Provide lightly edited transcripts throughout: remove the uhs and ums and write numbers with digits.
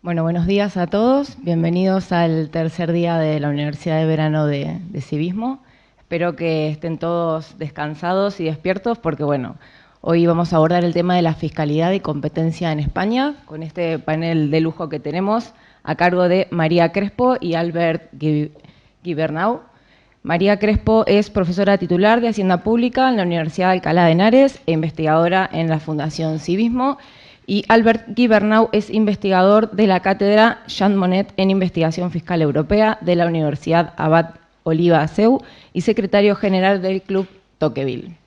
Bueno, buenos días a todos. Bienvenidos al tercer día de la Universidad de Verano de Civismo. Espero que estén todos descansados y despiertos porque, bueno, hoy vamos a abordar el tema de la fiscalidad y competencia en España con este panel de lujo que tenemos a cargo de María Crespo y Albert Gibernau. María Crespo es profesora titular de Hacienda Pública en la Universidad de Alcalá de Henares e investigadora en la Fundación Civismo. Y Albert Gibernau es investigador de la cátedra Jean Monnet en Investigación Fiscal Europea de la Universidad Abad Oliba CEU y secretario general del Club Tocqueville.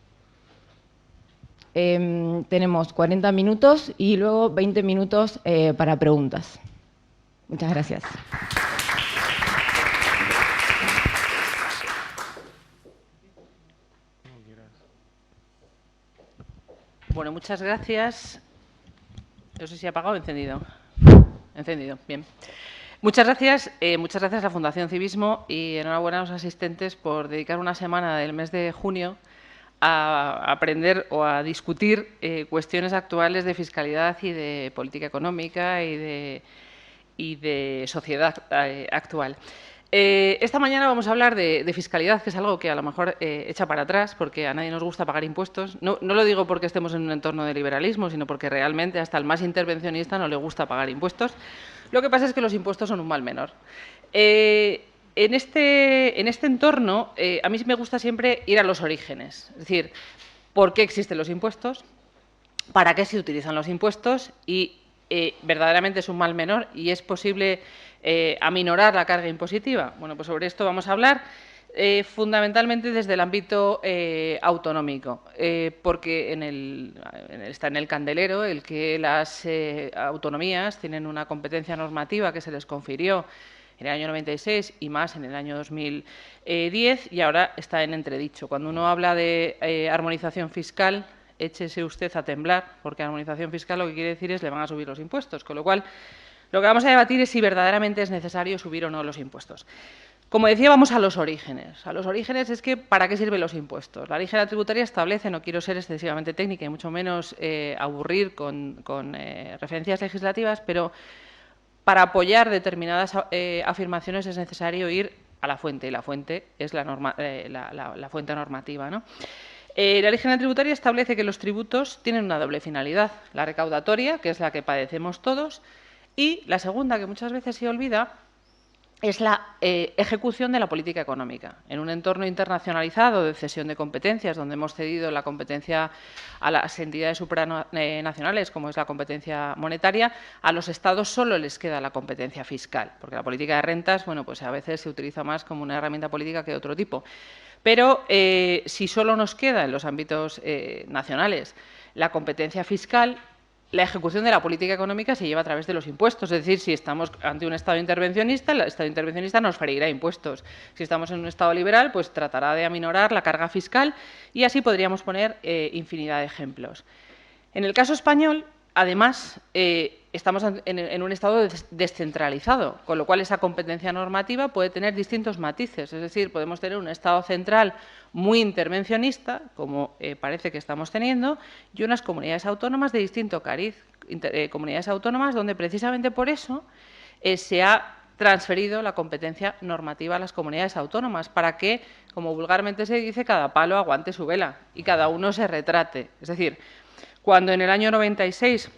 Tenemos 40 minutos y luego 20 minutos para preguntas. Muchas gracias. Bueno, muchas gracias. No sé si ha apagado o encendido. Encendido, bien. Muchas gracias a la Fundación Civismo y enhorabuena a los asistentes por dedicar una semana del mes de junio a aprender o a discutir cuestiones actuales de fiscalidad y de política económica y de sociedad actual. Esta mañana vamos a hablar de fiscalidad, que es algo que a lo mejor echa para atrás, porque a nadie nos gusta pagar impuestos. No lo digo porque estemos en un entorno de liberalismo, sino porque realmente hasta el más intervencionista no le gusta pagar impuestos. Lo que pasa es que los impuestos son un mal menor. En este entorno, a mí me gusta siempre ir a los orígenes. Es decir, ¿por qué existen los impuestos? ¿Para qué se utilizan los impuestos? Y verdaderamente es un mal menor y es posible aminorar la carga impositiva. Bueno, pues sobre esto vamos a hablar fundamentalmente desde el ámbito autonómico, porque está en el candelero el que las autonomías tienen una competencia normativa que se les confirió en el año 96 y más en el año 2010 y ahora está en entredicho. Cuando uno habla de armonización fiscal, échese usted a temblar, porque armonización fiscal lo que quiere decir es le van a subir los impuestos, con lo cual lo que vamos a debatir es si verdaderamente es necesario subir o no los impuestos. Como decía, vamos a los orígenes. A los orígenes es que ¿para qué sirven los impuestos? La ley general tributaria establece, no quiero ser excesivamente técnica y mucho menos aburrir con referencias legislativas, pero para apoyar determinadas afirmaciones es necesario ir a la fuente, y la fuente es la fuente normativa, ¿no? La Ley General Tributaria establece que los tributos tienen una doble finalidad, la recaudatoria, que es la que padecemos todos, y la segunda, que muchas veces se olvida, es la ejecución de la política económica. En un entorno internacionalizado de cesión de competencias, donde hemos cedido la competencia a las entidades supranacionales, como es la competencia monetaria, a los Estados solo les queda la competencia fiscal, porque la política de rentas, bueno, pues a veces se utiliza más como una herramienta política que de otro tipo. Pero si solo nos queda en los ámbitos nacionales la competencia fiscal, la ejecución de la política económica se lleva a través de los impuestos. Es decir, si estamos ante un Estado intervencionista, el Estado intervencionista nos freirá impuestos. Si estamos en un Estado liberal, pues tratará de aminorar la carga fiscal y así podríamos poner infinidad de ejemplos. En el caso español, además, estamos en un Estado descentralizado, con lo cual esa competencia normativa puede tener distintos matices. Es decir, podemos tener un Estado central muy intervencionista, como parece que estamos teniendo, y unas comunidades autónomas de distinto cariz, comunidades autónomas donde precisamente por eso se ha transferido la competencia normativa a las comunidades autónomas para que, como vulgarmente se dice, cada palo aguante su vela y cada uno se retrate. Es decir, cuando en el año 96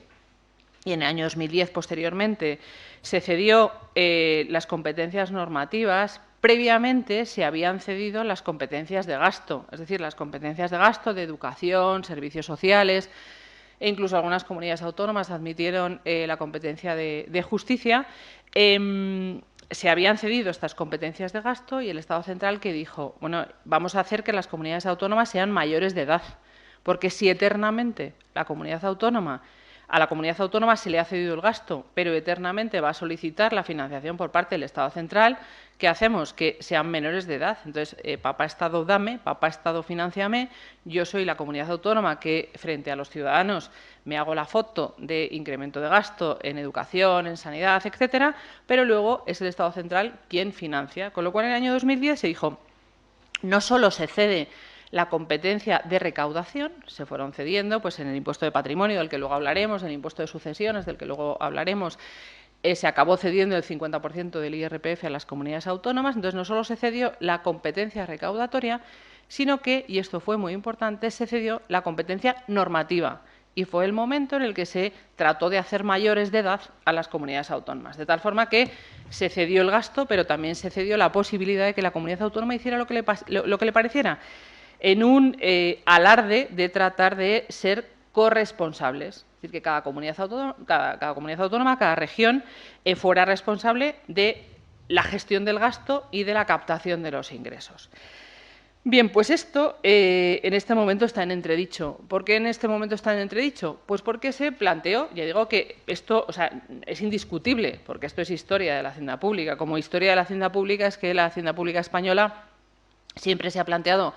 y en el año 2010 posteriormente se cedió las competencias normativas, previamente se habían cedido las competencias de gasto, es decir, las competencias de gasto de educación, servicios sociales, e incluso algunas comunidades autónomas admitieron la competencia de justicia. Se habían cedido estas competencias de gasto y el Estado central que dijo, bueno, vamos a hacer que las comunidades autónomas sean mayores de edad, porque si eternamente a la comunidad autónoma se le ha cedido el gasto, pero eternamente va a solicitar la financiación por parte del Estado central, ¿qué hacemos? Que sean menores de edad. Entonces, papá Estado dame, papá Estado financiame, yo soy la comunidad autónoma que frente a los ciudadanos me hago la foto de incremento de gasto en educación, en sanidad, etcétera, pero luego es el Estado central quien financia. Con lo cual, en el año 2010 se dijo, no solo se cede la competencia de recaudación, se fueron cediendo pues, en el impuesto de patrimonio, del que luego hablaremos, en el impuesto de sucesiones, del que luego hablaremos, se acabó cediendo el 50% del IRPF a las comunidades autónomas. Entonces, no solo se cedió la competencia recaudatoria, sino que, y esto fue muy importante, se cedió la competencia normativa. Y fue el momento en el que se trató de hacer mayores de edad a las comunidades autónomas, de tal forma que se cedió el gasto, pero también se cedió la posibilidad de que la comunidad autónoma hiciera lo que le pareciera, en un alarde de tratar de ser corresponsables. Es decir, que cada comunidad autónoma, cada región, fuera responsable de la gestión del gasto y de la captación de los ingresos. Bien, pues esto en este momento está en entredicho. ¿Por qué en este momento está en entredicho? Pues porque se planteó, ya digo que esto, o sea, es indiscutible, porque esto es historia de la hacienda pública. Como historia de la hacienda pública es que la hacienda pública española siempre se ha planteado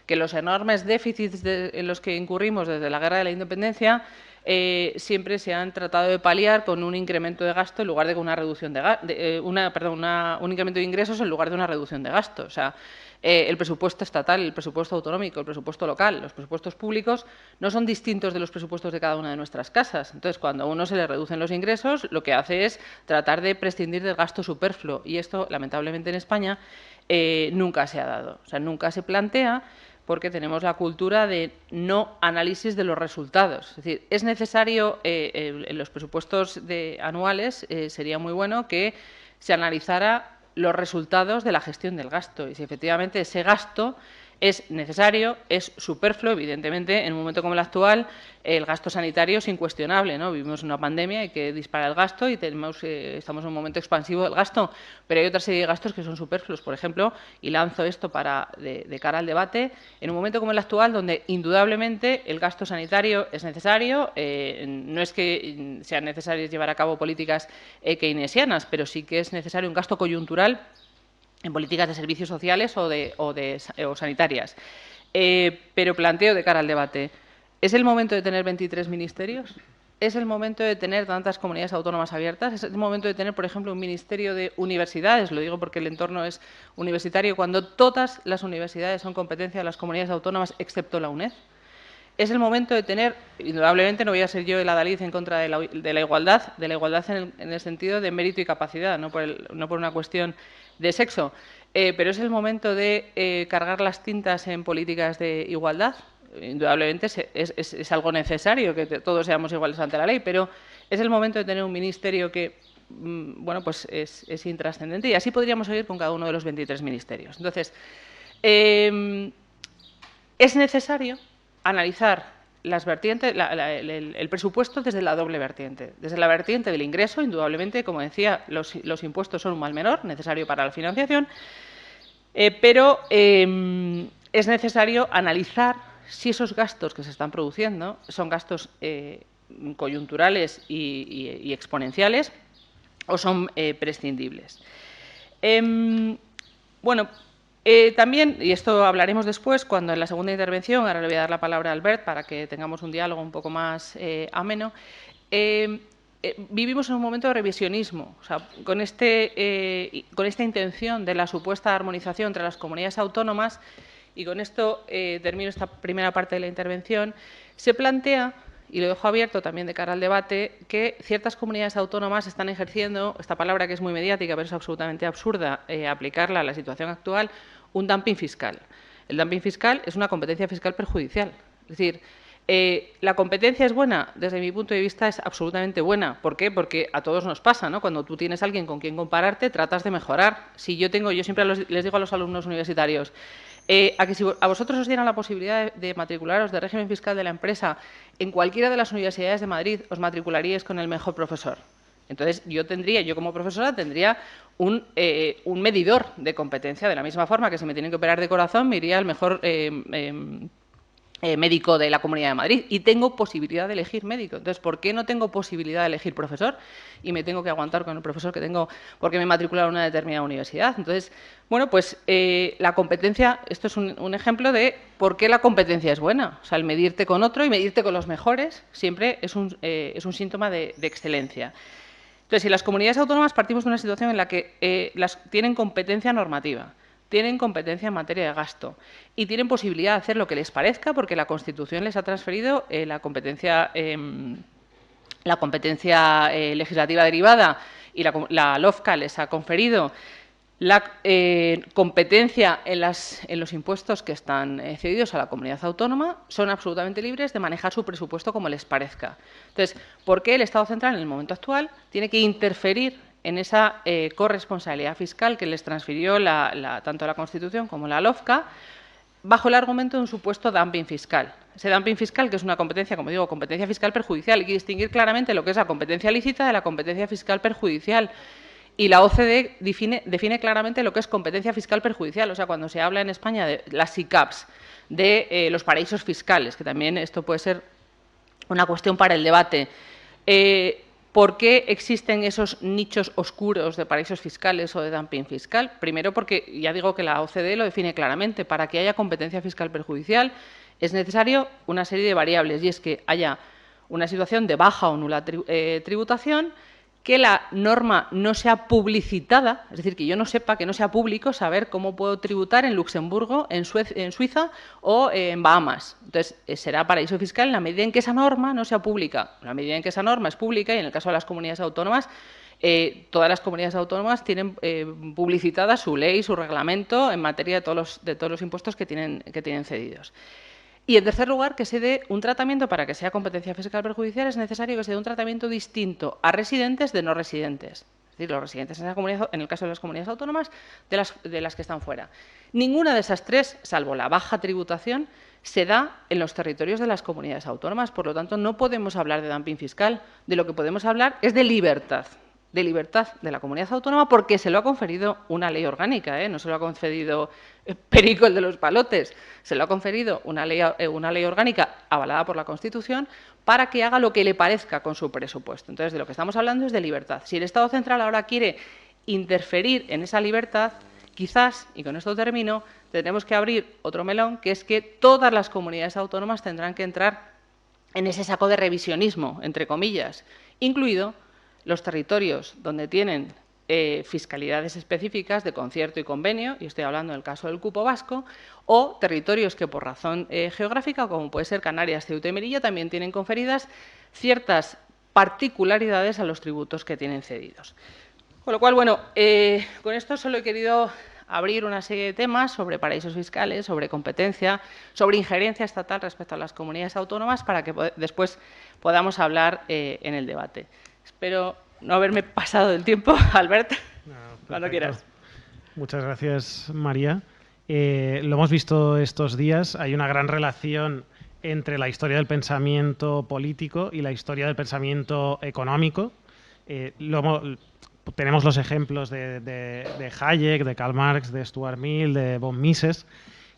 que los enormes déficits en los que incurrimos desde la Guerra de la Independencia siempre se han tratado de paliar con un incremento de gasto en lugar de con una reducción de un incremento de ingresos en lugar de una reducción de gasto. O sea, el presupuesto estatal, el presupuesto autonómico, el presupuesto local, los presupuestos públicos no son distintos de los presupuestos de cada una de nuestras casas. Entonces, cuando a uno se le reducen los ingresos, lo que hace es tratar de prescindir del gasto superfluo. Y esto, lamentablemente, en España nunca se ha dado. O sea, nunca se plantea, porque tenemos la cultura de no análisis de los resultados. Es decir, es necesario, en los presupuestos anuales, sería muy bueno que se analizara los resultados de la gestión del gasto y si efectivamente ese gasto es necesario, es superfluo. Evidentemente, en un momento como el actual, el gasto sanitario es incuestionable, ¿no? Vivimos una pandemia, hay que disparar el gasto y estamos en un momento expansivo del gasto, pero hay otra serie de gastos que son superfluos. Por ejemplo, y lanzo esto de cara al debate, en un momento como el actual, donde indudablemente el gasto sanitario es necesario, no es que sean necesarias llevar a cabo políticas keynesianas, pero sí que es necesario un gasto coyuntural en políticas de servicios sociales o sanitarias. Pero planteo de cara al debate, ¿es el momento de tener 23 ministerios? ¿Es el momento de tener tantas comunidades autónomas abiertas? ¿Es el momento de tener, por ejemplo, un ministerio de universidades? Lo digo porque el entorno es universitario, cuando todas las universidades son competencia de las comunidades autónomas, excepto la UNED. Es el momento de tener, indudablemente no voy a ser yo el adalid en contra de la igualdad en el sentido de mérito y capacidad, no por una cuestión de sexo, pero es el momento de cargar las tintas en políticas de igualdad. Indudablemente es algo necesario que todos seamos iguales ante la ley, pero es el momento de tener un ministerio que bueno, pues es intrascendente y así podríamos seguir con cada uno de los 23 ministerios. Entonces, es necesario analizar las vertientes, el presupuesto desde la doble vertiente. Desde la vertiente del ingreso, indudablemente, como decía, los impuestos son un mal menor, necesario para la financiación, pero es necesario analizar si esos gastos que se están produciendo son gastos coyunturales y exponenciales o son prescindibles. Bueno, también, y esto hablaremos después, cuando en la segunda intervención, ahora le voy a dar la palabra a Albert para que tengamos un diálogo un poco más ameno, vivimos en un momento de revisionismo. O sea, con esta intención de la supuesta armonización entre las comunidades autónomas, y con esto termino esta primera parte de la intervención, se plantea, y lo dejo abierto también de cara al debate, que ciertas comunidades autónomas están ejerciendo, esta palabra que es muy mediática, pero es absolutamente absurda aplicarla a la situación actual, un dumping fiscal. El dumping fiscal es una competencia fiscal perjudicial. Es decir, la competencia es buena, desde mi punto de vista es absolutamente buena. ¿Por qué? Porque a todos nos pasa, ¿no? Cuando tú tienes a alguien con quien compararte, tratas de mejorar. Si yo siempre les digo a los alumnos universitarios, a que si a vosotros os dieran la posibilidad de matricularos de régimen fiscal de la empresa en cualquiera de las universidades de Madrid, os matricularíais con el mejor profesor. Entonces, yo como profesora tendría un medidor de competencia. De la misma forma que si me tienen que operar de corazón, me iría al mejor médico de la Comunidad de Madrid y tengo posibilidad de elegir médico. Entonces, ¿por qué no tengo posibilidad de elegir profesor y me tengo que aguantar con el profesor que tengo porque me he matriculado en una determinada universidad? Entonces, bueno, pues la competencia, esto es un ejemplo de por qué la competencia es buena. O sea, el medirte con otro y medirte con los mejores siempre es un síntoma de excelencia. Entonces, si las comunidades autónomas partimos de una situación en la que tienen competencia normativa, tienen competencia en materia de gasto y tienen posibilidad de hacer lo que les parezca porque la Constitución les ha transferido la competencia legislativa derivada y la LOFCA les ha conferido la competencia en los impuestos que están cedidos a la comunidad autónoma, son absolutamente libres de manejar su presupuesto como les parezca. Entonces, ¿por qué el Estado central en el momento actual tiene que interferir en esa corresponsabilidad fiscal que les transfirió tanto la Constitución como la LOFCA, bajo el argumento de un supuesto dumping fiscal? Ese dumping fiscal, que es una competencia, como digo, competencia fiscal perjudicial, hay que distinguir claramente lo que es la competencia lícita de la competencia fiscal perjudicial. Y la OCDE define claramente lo que es competencia fiscal perjudicial. O sea, cuando se habla en España de las SICAPs, de los paraísos fiscales, que también esto puede ser una cuestión para el debate. ¿Por qué existen esos nichos oscuros de paraísos fiscales o de dumping fiscal? Primero, porque ya digo que la OCDE lo define claramente. Para que haya competencia fiscal perjudicial es necesario una serie de variables, y es que haya una situación de baja o nula tributación, que la norma no sea publicitada, es decir, que yo no sepa, que no sea público saber cómo puedo tributar en Luxemburgo, en Suiza o en Bahamas. Entonces, será paraíso fiscal en la medida en que esa norma no sea pública. En la medida en que esa norma es pública, y en el caso de las comunidades autónomas, todas las comunidades autónomas tienen publicitada su ley, su reglamento en materia de todos los impuestos que tienen cedidos. Y, en tercer lugar, que se dé un tratamiento, para que sea competencia fiscal perjudicial, es necesario que se dé un tratamiento distinto a residentes de no residentes. Es decir, los residentes en el caso de las comunidades autónomas, de las que están fuera. Ninguna de esas tres, salvo la baja tributación, se da en los territorios de las comunidades autónomas. Por lo tanto, no podemos hablar de dumping fiscal. De lo que podemos hablar es de libertad de la comunidad autónoma, porque se lo ha conferido una ley orgánica, no se lo ha concedido Perico, el de los palotes, se lo ha conferido una ley orgánica avalada por la Constitución para que haga lo que le parezca con su presupuesto. Entonces, de lo que estamos hablando es de libertad. Si el Estado central ahora quiere interferir en esa libertad, quizás, y con esto termino, tendremos que abrir otro melón, que es que todas las comunidades autónomas tendrán que entrar en ese saco de revisionismo, entre comillas, incluido los territorios donde tienen fiscalidades específicas de concierto y convenio, y estoy hablando del caso del cupo vasco, o territorios que por razón geográfica, como puede ser Canarias, Ceuta y Melilla, también tienen conferidas ciertas particularidades a los tributos que tienen cedidos. Con lo cual, bueno, con esto solo he querido abrir una serie de temas sobre paraísos fiscales, sobre competencia, sobre injerencia estatal respecto a las comunidades autónomas, para que después podamos hablar en el debate. Espero no haberme pasado del tiempo, Albert, cuando quieras. Muchas gracias, María. Lo hemos visto estos días, hay una gran relación entre la historia del pensamiento político y la historia del pensamiento económico. Tenemos los ejemplos de Hayek, de Karl Marx, de Stuart Mill, de von Mises.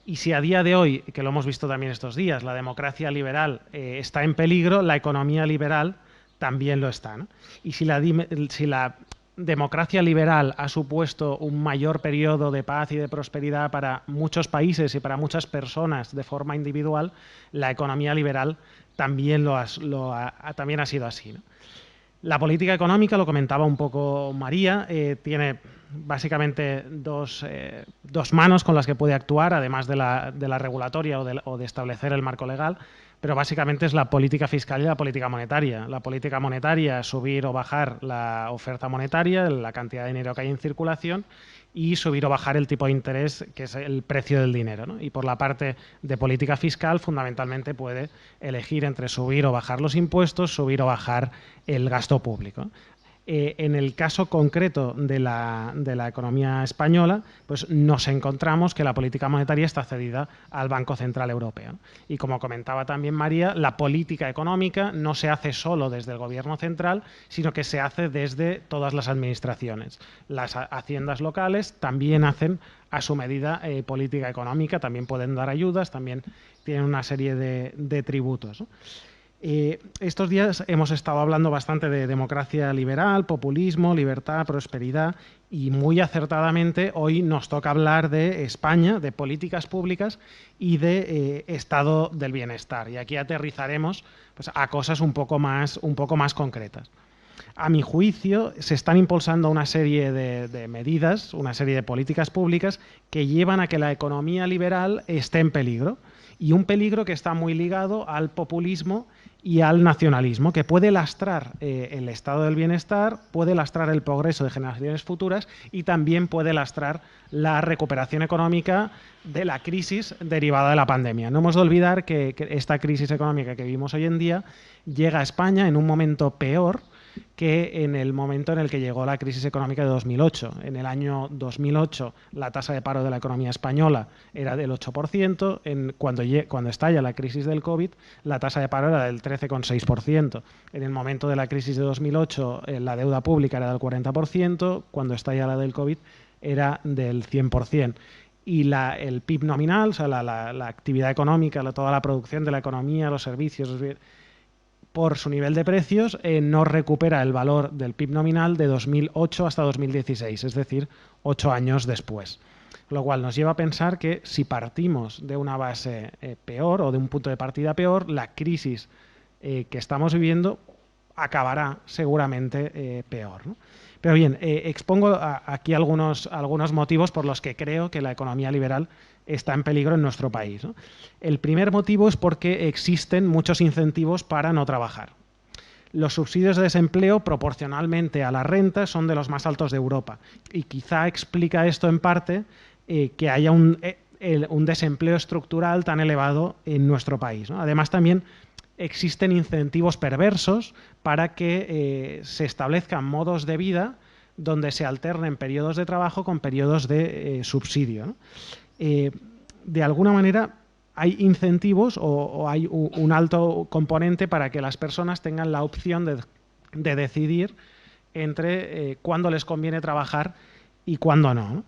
Y si a día de hoy, que lo hemos visto también estos días, la democracia liberal está en peligro, la economía liberal también lo está, ¿no? Y si la democracia liberal ha supuesto un mayor periodo de paz y de prosperidad para muchos países y para muchas personas de forma individual, la economía liberal también también ha sido así, ¿no? La política económica, lo comentaba un poco María, tiene básicamente dos manos con las que puede actuar, además de la regulatoria o de establecer el marco legal, pero básicamente es la política fiscal y la política monetaria. La política monetaria, subir o bajar la oferta monetaria, la cantidad de dinero que hay en circulación, y subir o bajar el tipo de interés, que es el precio del dinero, ¿no? Y por la parte de política fiscal, fundamentalmente puede elegir entre subir o bajar los impuestos, subir o bajar el gasto público. En el caso concreto de la economía española, pues nos encontramos que la política monetaria está cedida al Banco Central Europeo. Y como comentaba también María, la política económica no se hace solo desde el Gobierno central, sino que se hace desde todas las administraciones. Las haciendas locales también hacen a su medida política económica, también pueden dar ayudas, también tienen una serie de tributos, ¿no? Estos días hemos estado hablando bastante de democracia liberal, populismo, libertad, prosperidad, y muy acertadamente hoy nos toca hablar de España, de políticas públicas y de estado del bienestar. Y aquí aterrizaremos pues, a cosas un poco más concretas. A mi juicio, se están impulsando una serie de medidas, una serie de políticas públicas que llevan a que la economía liberal esté en peligro. Y un peligro que está muy ligado al populismo y al nacionalismo, que puede lastrar el estado del bienestar, puede lastrar el progreso de generaciones futuras y también puede lastrar la recuperación económica de la crisis derivada de la pandemia. No hemos de olvidar que esta crisis económica que vivimos hoy en día llega a España en un momento peor que en el momento en el que llegó la crisis económica de 2008. En el año 2008 la tasa de paro de la economía española era del 8%, cuando estalla la crisis del COVID la tasa de paro era del 13,6%. En el momento de la crisis de 2008 la deuda pública era del 40%, cuando estalla la del COVID era del 100%. Y el PIB nominal, o sea, la actividad económica, toda la producción de la economía, los servicios, por su nivel de precios, no recupera el valor del PIB nominal de 2008 hasta 2016, es decir, 8 años después. Lo cual nos lleva a pensar que si partimos de una base peor o de un punto de partida peor, la crisis que estamos viviendo acabará seguramente peor, ¿no? Pero bien, expongo aquí algunos motivos por los que creo que la economía liberal está en peligro en nuestro país, ¿no? El primer motivo es porque existen muchos incentivos para no trabajar. Los subsidios de desempleo, proporcionalmente a la renta, son de los más altos de Europa. Y quizá explica esto en parte que haya un desempleo estructural tan elevado en nuestro país, ¿no? Además, también existen incentivos perversos para que se establezcan modos de vida donde se alternen periodos de trabajo con periodos de subsidio, ¿no? De alguna manera hay incentivos o hay un alto componente para que las personas tengan la opción de decidir entre cuándo les conviene trabajar y cuándo no, ¿no?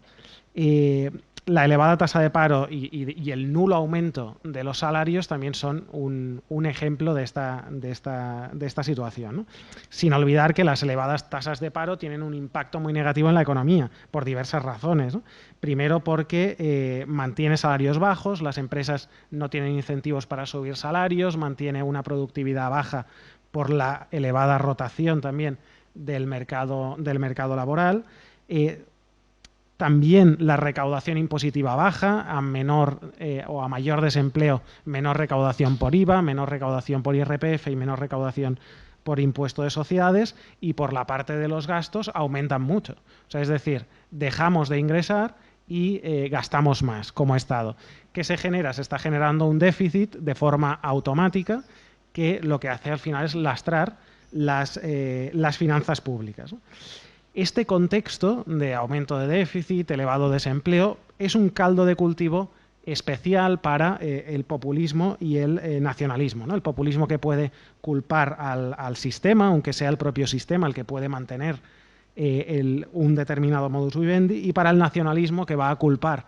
La elevada tasa de paro y el nulo aumento de los salarios también son un ejemplo de esta situación, ¿no? Sin olvidar que las elevadas tasas de paro tienen un impacto muy negativo en la economía por diversas razones, ¿no? Primero porque mantiene salarios bajos, las empresas no tienen incentivos para subir salarios, mantiene una productividad baja por la elevada rotación también del mercado laboral. También la recaudación impositiva baja, a menor o a mayor desempleo, menor recaudación por IVA, menor recaudación por IRPF y menor recaudación por impuesto de sociedades, y por la parte de los gastos aumentan mucho. O sea, es decir, dejamos de ingresar y gastamos más como Estado. ¿Qué se genera? Se está generando un déficit de forma automática que lo que hace al final es lastrar las finanzas públicas, ¿no? Este contexto de aumento de déficit, elevado desempleo, es un caldo de cultivo especial para el populismo y el nacionalismo, ¿no? El populismo que puede culpar al sistema, aunque sea el propio sistema el que puede mantener un determinado modus vivendi, y para el nacionalismo que va a culpar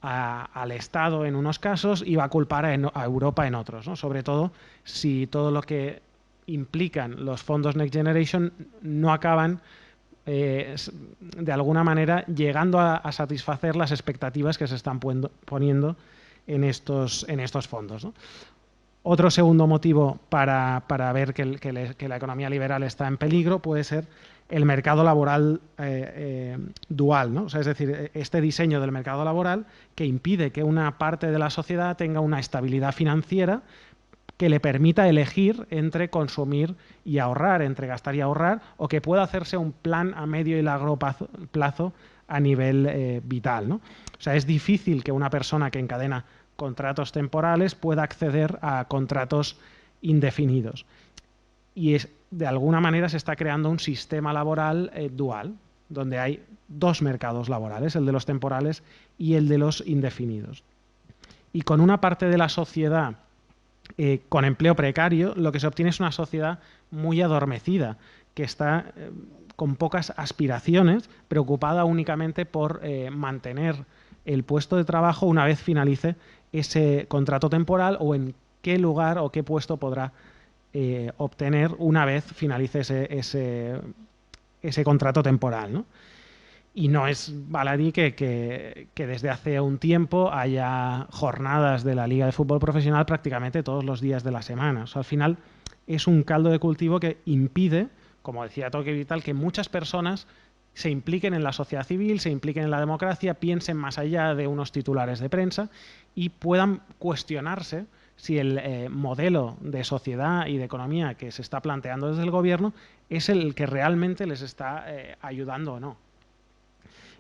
al Estado en unos casos y va a culpar a Europa en otros, ¿no? Sobre todo si todo lo que implican los fondos Next Generation no acaban de alguna manera llegando a satisfacer las expectativas que se están poniendo en estos fondos, ¿no? Otro segundo motivo para ver que la economía liberal está en peligro puede ser el mercado laboral dual, ¿no? O sea, es decir, este diseño del mercado laboral que impide que una parte de la sociedad tenga una estabilidad financiera que le permita elegir entre consumir y ahorrar, entre gastar y ahorrar, o que pueda hacerse un plan a medio y largo plazo a nivel vital, ¿no? O sea, es difícil que una persona que encadena contratos temporales pueda acceder a contratos indefinidos. Y de alguna manera se está creando un sistema laboral dual, donde hay dos mercados laborales, el de los temporales y el de los indefinidos. Y con una parte de la sociedad con empleo precario, lo que se obtiene es una sociedad muy adormecida, que está con pocas aspiraciones, preocupada únicamente por mantener el puesto de trabajo una vez finalice ese contrato temporal, o en qué lugar o qué puesto podrá obtener una vez finalice ese contrato temporal, ¿no? Y no es baladí que desde hace un tiempo haya jornadas de la Liga de Fútbol Profesional prácticamente todos los días de la semana. O sea, al final es un caldo de cultivo que impide, como decía Toque Vital, que muchas personas se impliquen en la sociedad civil, se impliquen en la democracia, piensen más allá de unos titulares de prensa y puedan cuestionarse si el modelo de sociedad y de economía que se está planteando desde el gobierno es el que realmente les está ayudando o no.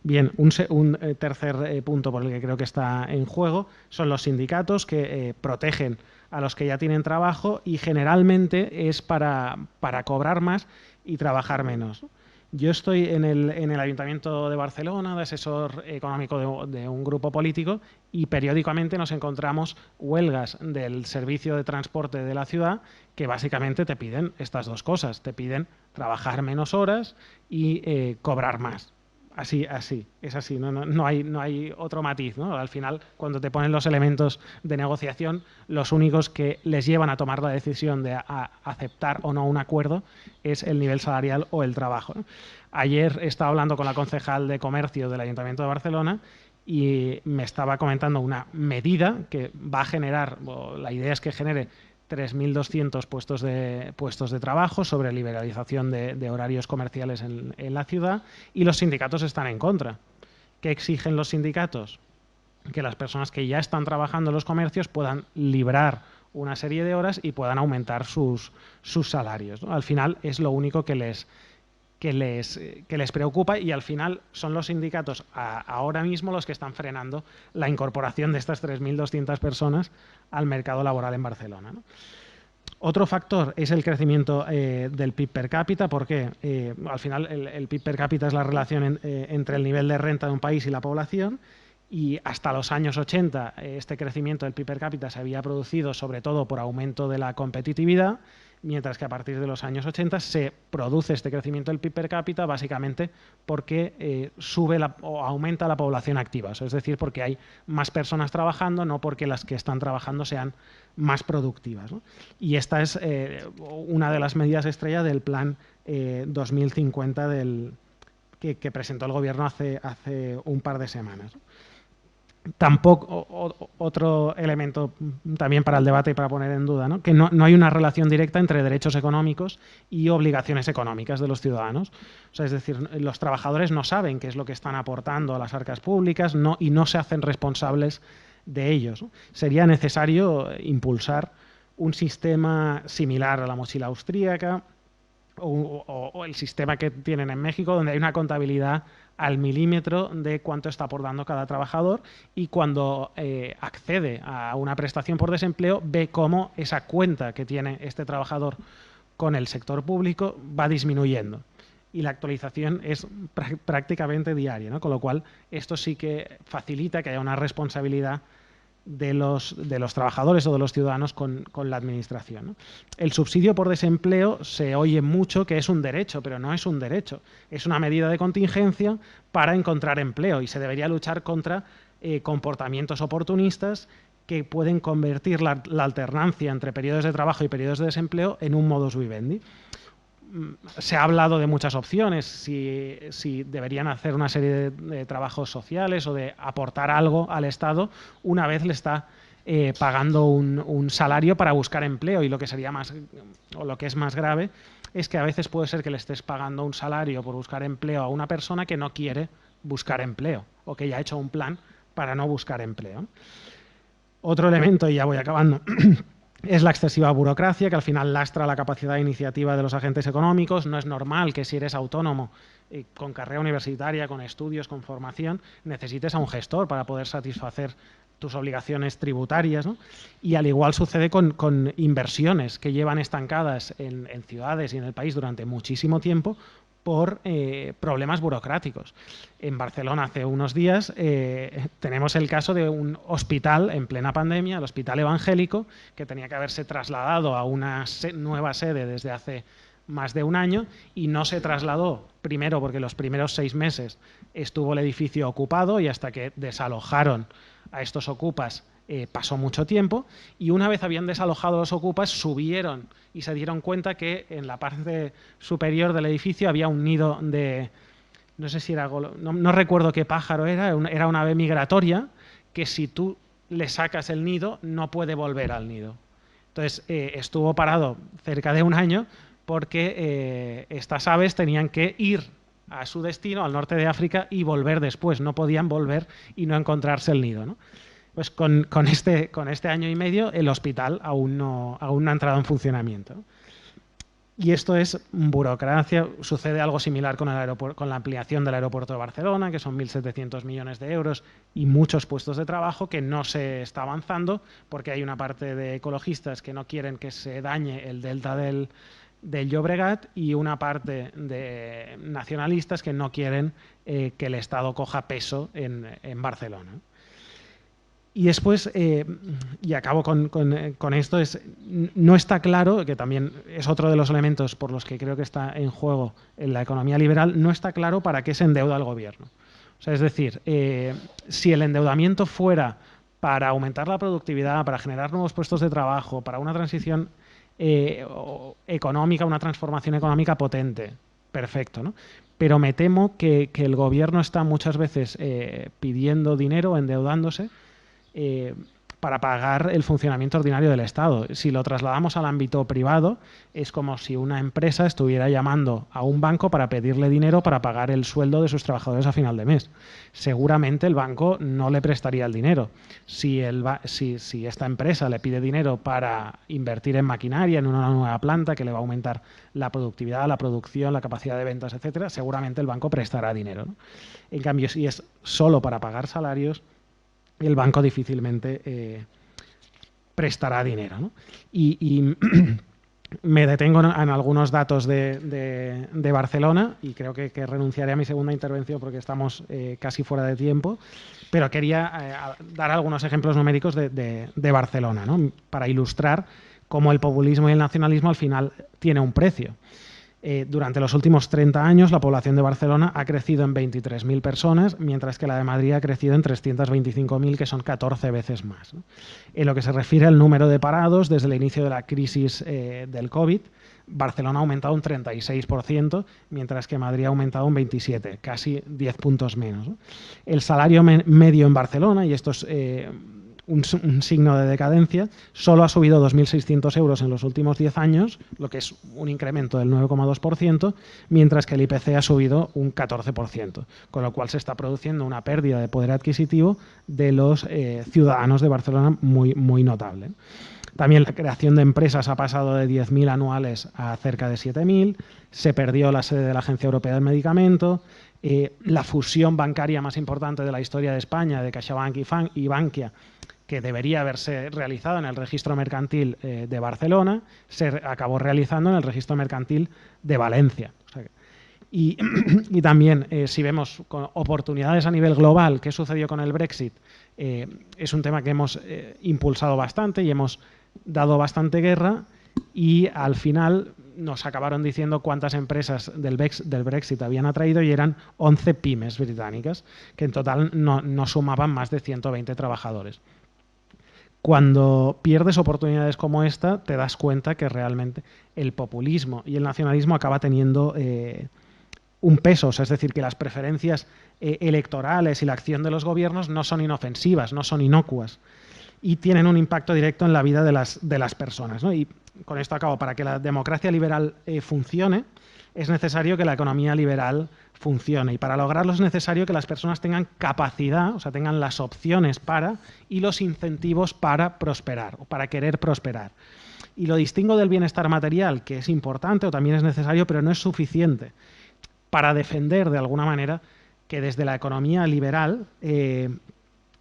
Bien, un tercer punto por el que creo que está en juego son los sindicatos que protegen a los que ya tienen trabajo y generalmente es para cobrar más y trabajar menos. Yo estoy en el Ayuntamiento de Barcelona, de asesor económico de un grupo político, y periódicamente nos encontramos huelgas del servicio de transporte de la ciudad que básicamente te piden estas dos cosas. Te piden trabajar menos horas y cobrar más. Así, es así, no hay otro matiz, ¿no? Al final, cuando te ponen los elementos de negociación, los únicos que les llevan a tomar la decisión de aceptar o no un acuerdo es el nivel salarial o el trabajo, ¿no? Ayer estaba hablando con la concejal de Comercio del Ayuntamiento de Barcelona y me estaba comentando una medida que va a generar, la idea es que genere 3.200 puestos de trabajo sobre liberalización de horarios comerciales en la ciudad, y los sindicatos están en contra. ¿Qué exigen los sindicatos? Que las personas que ya están trabajando en los comercios puedan librar una serie de horas y puedan aumentar sus salarios, ¿no? Al final es lo único que les preocupa, y al final son los sindicatos ahora mismo los que están frenando la incorporación de estas 3.200 personas al mercado laboral en Barcelona, ¿no? Otro factor es el crecimiento del PIB per cápita, porque al final el PIB per cápita es la relación entre el nivel de renta de un país y la población, y hasta los años 80 este crecimiento del PIB per cápita se había producido sobre todo por aumento de la competitividad, mientras que a partir de los años 80 se produce este crecimiento del PIB per cápita básicamente porque sube o aumenta la población activa, es decir, porque hay más personas trabajando, no porque las que están trabajando sean más productivas, ¿no? Y esta es una de las medidas estrella del plan 2050 que presentó el Gobierno hace un par de semanas. Tampoco, otro elemento también para el debate y para poner en duda, ¿no? Que no hay una relación directa entre derechos económicos y obligaciones económicas de los ciudadanos. O sea, es decir, los trabajadores no saben qué es lo que están aportando a las arcas públicas y no se hacen responsables de ellos, ¿no? Sería necesario impulsar un sistema similar a la mochila austríaca o el sistema que tienen en México, donde hay una contabilidad al milímetro de cuánto está aportando cada trabajador, y cuando accede a una prestación por desempleo ve cómo esa cuenta que tiene este trabajador con el sector público va disminuyendo. Y la actualización es prácticamente diaria, ¿no? Con lo cual esto sí que facilita que haya una responsabilidad de los trabajadores o de los ciudadanos con la administración, ¿no? El subsidio por desempleo se oye mucho que es un derecho, pero no es un derecho. Es una medida de contingencia para encontrar empleo, y se debería luchar contra comportamientos oportunistas que pueden convertir la alternancia entre periodos de trabajo y periodos de desempleo en un modus vivendi. Se ha hablado de muchas opciones, si deberían hacer una serie de trabajos sociales o de aportar algo al Estado una vez le está pagando un salario para buscar empleo, y lo que sería lo que es más grave es que a veces puede ser que le estés pagando un salario por buscar empleo a una persona que no quiere buscar empleo o que ya ha hecho un plan para no buscar empleo. Otro elemento, y ya voy acabando, es la excesiva burocracia, que al final lastra la capacidad de iniciativa de los agentes económicos. No es normal que si eres autónomo, con carrera universitaria, con estudios, con formación, necesites a un gestor para poder satisfacer tus obligaciones tributarias, ¿no? Y al igual sucede con inversiones que llevan estancadas en ciudades y en el país durante muchísimo tiempo por problemas burocráticos. En Barcelona hace unos días tenemos el caso de un hospital en plena pandemia, el Hospital Evangélico, que tenía que haberse trasladado a una nueva sede desde hace más de un año, y no se trasladó, primero porque los primeros 6 meses estuvo el edificio ocupado y hasta que desalojaron a estos ocupas pasó mucho tiempo, y una vez habían desalojado a los ocupas subieron y se dieron cuenta que en la parte superior del edificio había un nido de, no sé si era, no recuerdo qué pájaro era una ave migratoria que si tú le sacas el nido no puede volver al nido. Entonces estuvo parado cerca de un año porque estas aves tenían que ir a su destino, al norte de África, y volver después. No podían volver y no encontrarse el nido, ¿no? Pues con este año y medio el hospital aún no ha entrado en funcionamiento, ¿no? Y esto es burocracia. Sucede algo similar con la ampliación del aeropuerto de Barcelona, que son 1.700 millones de euros y muchos puestos de trabajo, que no se está avanzando porque hay una parte de ecologistas que no quieren que se dañe el delta del Llobregat y una parte de nacionalistas que no quieren que el Estado coja peso en Barcelona. Y después, y acabo con esto, no está claro, que también es otro de los elementos por los que creo que está en juego en la economía liberal, no está claro para qué se endeuda el gobierno. O sea, es decir, si el endeudamiento fuera para aumentar la productividad, para generar nuevos puestos de trabajo, para una transición económica, una transformación económica potente, perfecto, ¿no? Pero me temo que el gobierno está muchas veces pidiendo dinero, endeudándose, para pagar el funcionamiento ordinario del Estado. Si lo trasladamos al ámbito privado, es como si una empresa estuviera llamando a un banco para pedirle dinero para pagar el sueldo de sus trabajadores a final de mes. Seguramente el banco no le prestaría el dinero. Si esta empresa le pide dinero para invertir en maquinaria, en una nueva planta que le va a aumentar la productividad, la producción, la capacidad de ventas, etcétera, seguramente el banco prestará dinero, ¿no? En cambio, si es solo para pagar salarios, el banco difícilmente prestará dinero, ¿no? Y me detengo en algunos datos de Barcelona y creo que renunciaré a mi segunda intervención porque estamos casi fuera de tiempo, pero quería dar algunos ejemplos numéricos de Barcelona, ¿no? Para ilustrar cómo el populismo y el nacionalismo al final tiene un precio. Durante los últimos 30 años, la población de Barcelona ha crecido en 23.000 personas, mientras que la de Madrid ha crecido en 325.000, que son 14 veces más, ¿no? En lo que se refiere al número de parados, desde el inicio de la crisis del COVID, Barcelona ha aumentado un 36%, mientras que Madrid ha aumentado un 27%, casi 10 puntos menos, ¿no? El salario medio en Barcelona, y esto es un signo de decadencia, solo ha subido 2.600 euros en los últimos 10 años, lo que es un incremento del 9,2%, mientras que el IPC ha subido un 14%, con lo cual se está produciendo una pérdida de poder adquisitivo de los ciudadanos de Barcelona muy, muy notable. También la creación de empresas ha pasado de 10.000 anuales a cerca de 7.000, se perdió la sede de la Agencia Europea del Medicamento, la fusión bancaria más importante de la historia de España, de CaixaBank y Bankia, que debería haberse realizado en el registro mercantil de Barcelona, se acabó realizando en el registro mercantil de Valencia. O sea, y también, si vemos con oportunidades a nivel global, qué sucedió con el Brexit, es un tema que hemos impulsado bastante y hemos dado bastante guerra, y al final nos acabaron diciendo cuántas empresas del Brexit habían atraído y eran 11 pymes británicas, que en total no sumaban más de 120 trabajadores. Cuando pierdes oportunidades como esta, te das cuenta que realmente el populismo y el nacionalismo acaba teniendo un peso. O sea, es decir, que las preferencias electorales y la acción de los gobiernos no son inofensivas, no son inocuas, y tienen un impacto directo en la vida de las personas, ¿no? Y con esto acabo. Para que la democracia liberal funcione, es necesario que la economía liberal funcione, y para lograrlo es necesario que las personas tengan capacidad, o sea, tengan las opciones para y los incentivos para prosperar o para querer prosperar. Y lo distingo del bienestar material, que es importante o también es necesario, pero no es suficiente para defender de alguna manera que desde la economía liberal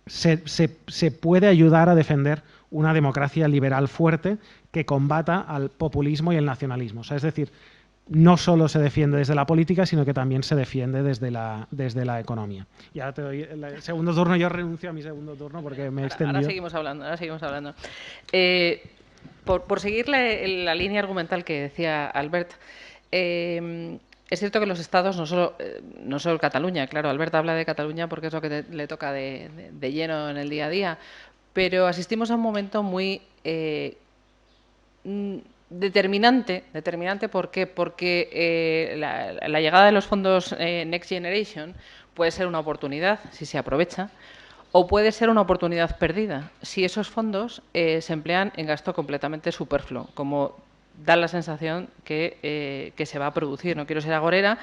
se puede ayudar a defender una democracia liberal fuerte que combata al populismo y el nacionalismo. O sea, es decir, no solo se defiende desde la política, sino que también se defiende desde la economía. Y ahora te doy el segundo turno. Yo renuncio a mi segundo turno porque me he extendido. Ahora seguimos hablando. Por seguir la línea argumental que decía Albert, es cierto que los estados, no solo Cataluña, claro, Albert habla de Cataluña porque es lo que le toca de lleno en el día a día, pero asistimos a un momento muy determinante. ¿Por qué? Porque la llegada de los fondos Next Generation puede ser una oportunidad si se aprovecha, o puede ser una oportunidad perdida si esos fondos se emplean en gasto completamente superfluo, como da la sensación que se va a producir. No quiero ser agorera,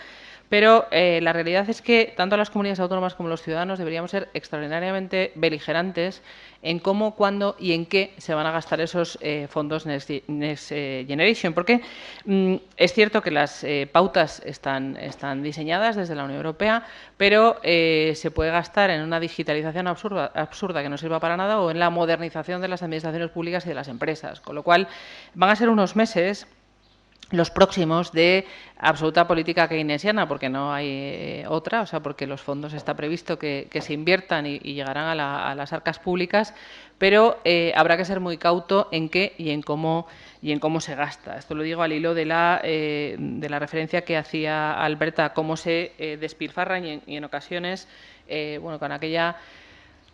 Pero la realidad es que tanto las comunidades autónomas como los ciudadanos deberíamos ser extraordinariamente beligerantes en cómo, cuándo y en qué se van a gastar esos fondos Next Generation. Porque es cierto que las pautas están diseñadas desde la Unión Europea, pero se puede gastar en una digitalización absurda que no sirva para nada o en la modernización de las administraciones públicas y de las empresas. Con lo cual, van a ser unos meses los próximos de absoluta política keynesiana, porque no hay otra, o sea, porque los fondos está previsto que se inviertan y llegarán a las arcas públicas, pero habrá que ser muy cauto en qué y en cómo se gasta. Esto lo digo al hilo de la referencia que hacía Alberta a cómo se despilfarran y en ocasiones, bueno, con aquella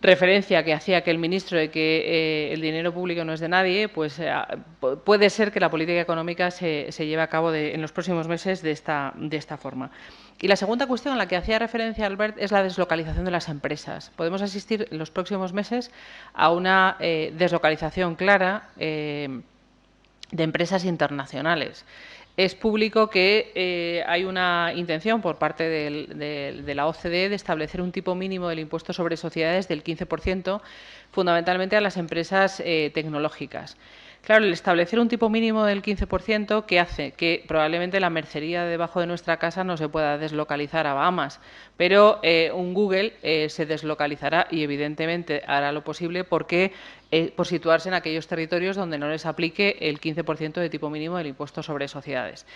referencia que hacía aquel ministro de que el dinero público no es de nadie, pues puede ser que la política económica se lleve a cabo en los próximos meses de esta forma. Y la segunda cuestión a la que hacía referencia Albert es la deslocalización de las empresas. Podemos asistir en los próximos meses a una deslocalización clara de empresas internacionales. Es público que hay una intención por parte de la OCDE de establecer un tipo mínimo del impuesto sobre sociedades del 15%, fundamentalmente a las empresas tecnológicas. Claro, el establecer un tipo mínimo del 15%, ¿qué hace? Que probablemente la mercería debajo de nuestra casa no se pueda deslocalizar a Bahamas, pero un Google se deslocalizará y evidentemente hará lo posible por situarse en aquellos territorios donde no les aplique el 15% de tipo mínimo del impuesto sobre sociedades.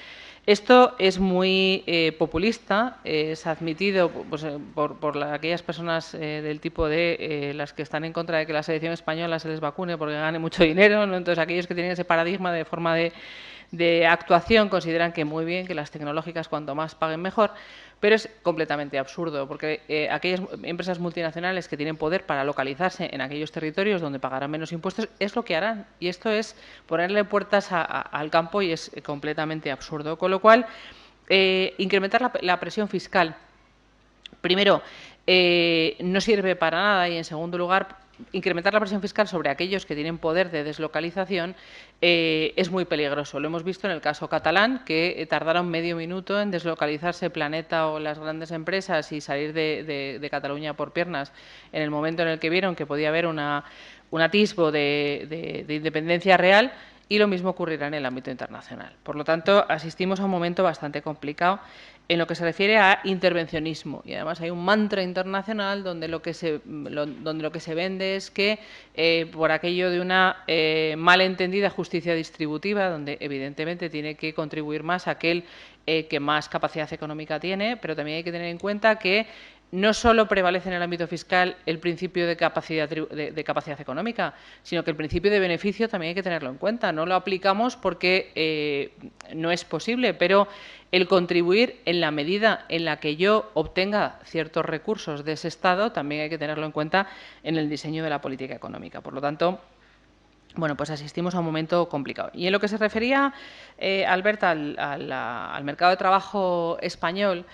Esto es muy populista, es admitido pues, por aquellas personas del tipo de las que están en contra de que la selección española se les vacune porque gane mucho dinero, ¿no? Entonces aquellos que tienen ese paradigma de forma de actuación consideran que muy bien, que las tecnológicas cuanto más paguen mejor, pero es completamente absurdo porque aquellas empresas multinacionales que tienen poder para localizarse en aquellos territorios donde pagarán menos impuestos es lo que harán, y esto es ponerle puertas al campo y es completamente absurdo. Con lo cual, incrementar la presión fiscal, primero, no sirve para nada, y en segundo lugar, incrementar la presión fiscal sobre aquellos que tienen poder de deslocalización es muy peligroso. Lo hemos visto en el caso catalán, que tardaron medio minuto en deslocalizarse Planeta o las grandes empresas y salir de Cataluña por piernas en el momento en el que vieron que podía haber un atisbo de independencia real, y lo mismo ocurrirá en el ámbito internacional. Por lo tanto, asistimos a un momento bastante complicado en lo que se refiere a intervencionismo. Y además hay un mantra internacional donde lo que se vende es que por aquello de una malentendida justicia distributiva, donde evidentemente tiene que contribuir más aquel que más capacidad económica tiene, pero también hay que tener en cuenta que no solo prevalece en el ámbito fiscal el principio de capacidad económica, sino que el principio de beneficio también hay que tenerlo en cuenta. No lo aplicamos porque no es posible, pero el contribuir en la medida en la que yo obtenga ciertos recursos de ese Estado también hay que tenerlo en cuenta en el diseño de la política económica. Por lo tanto, bueno, pues asistimos a un momento complicado. Y en lo que se refería, Albert, al mercado de trabajo español,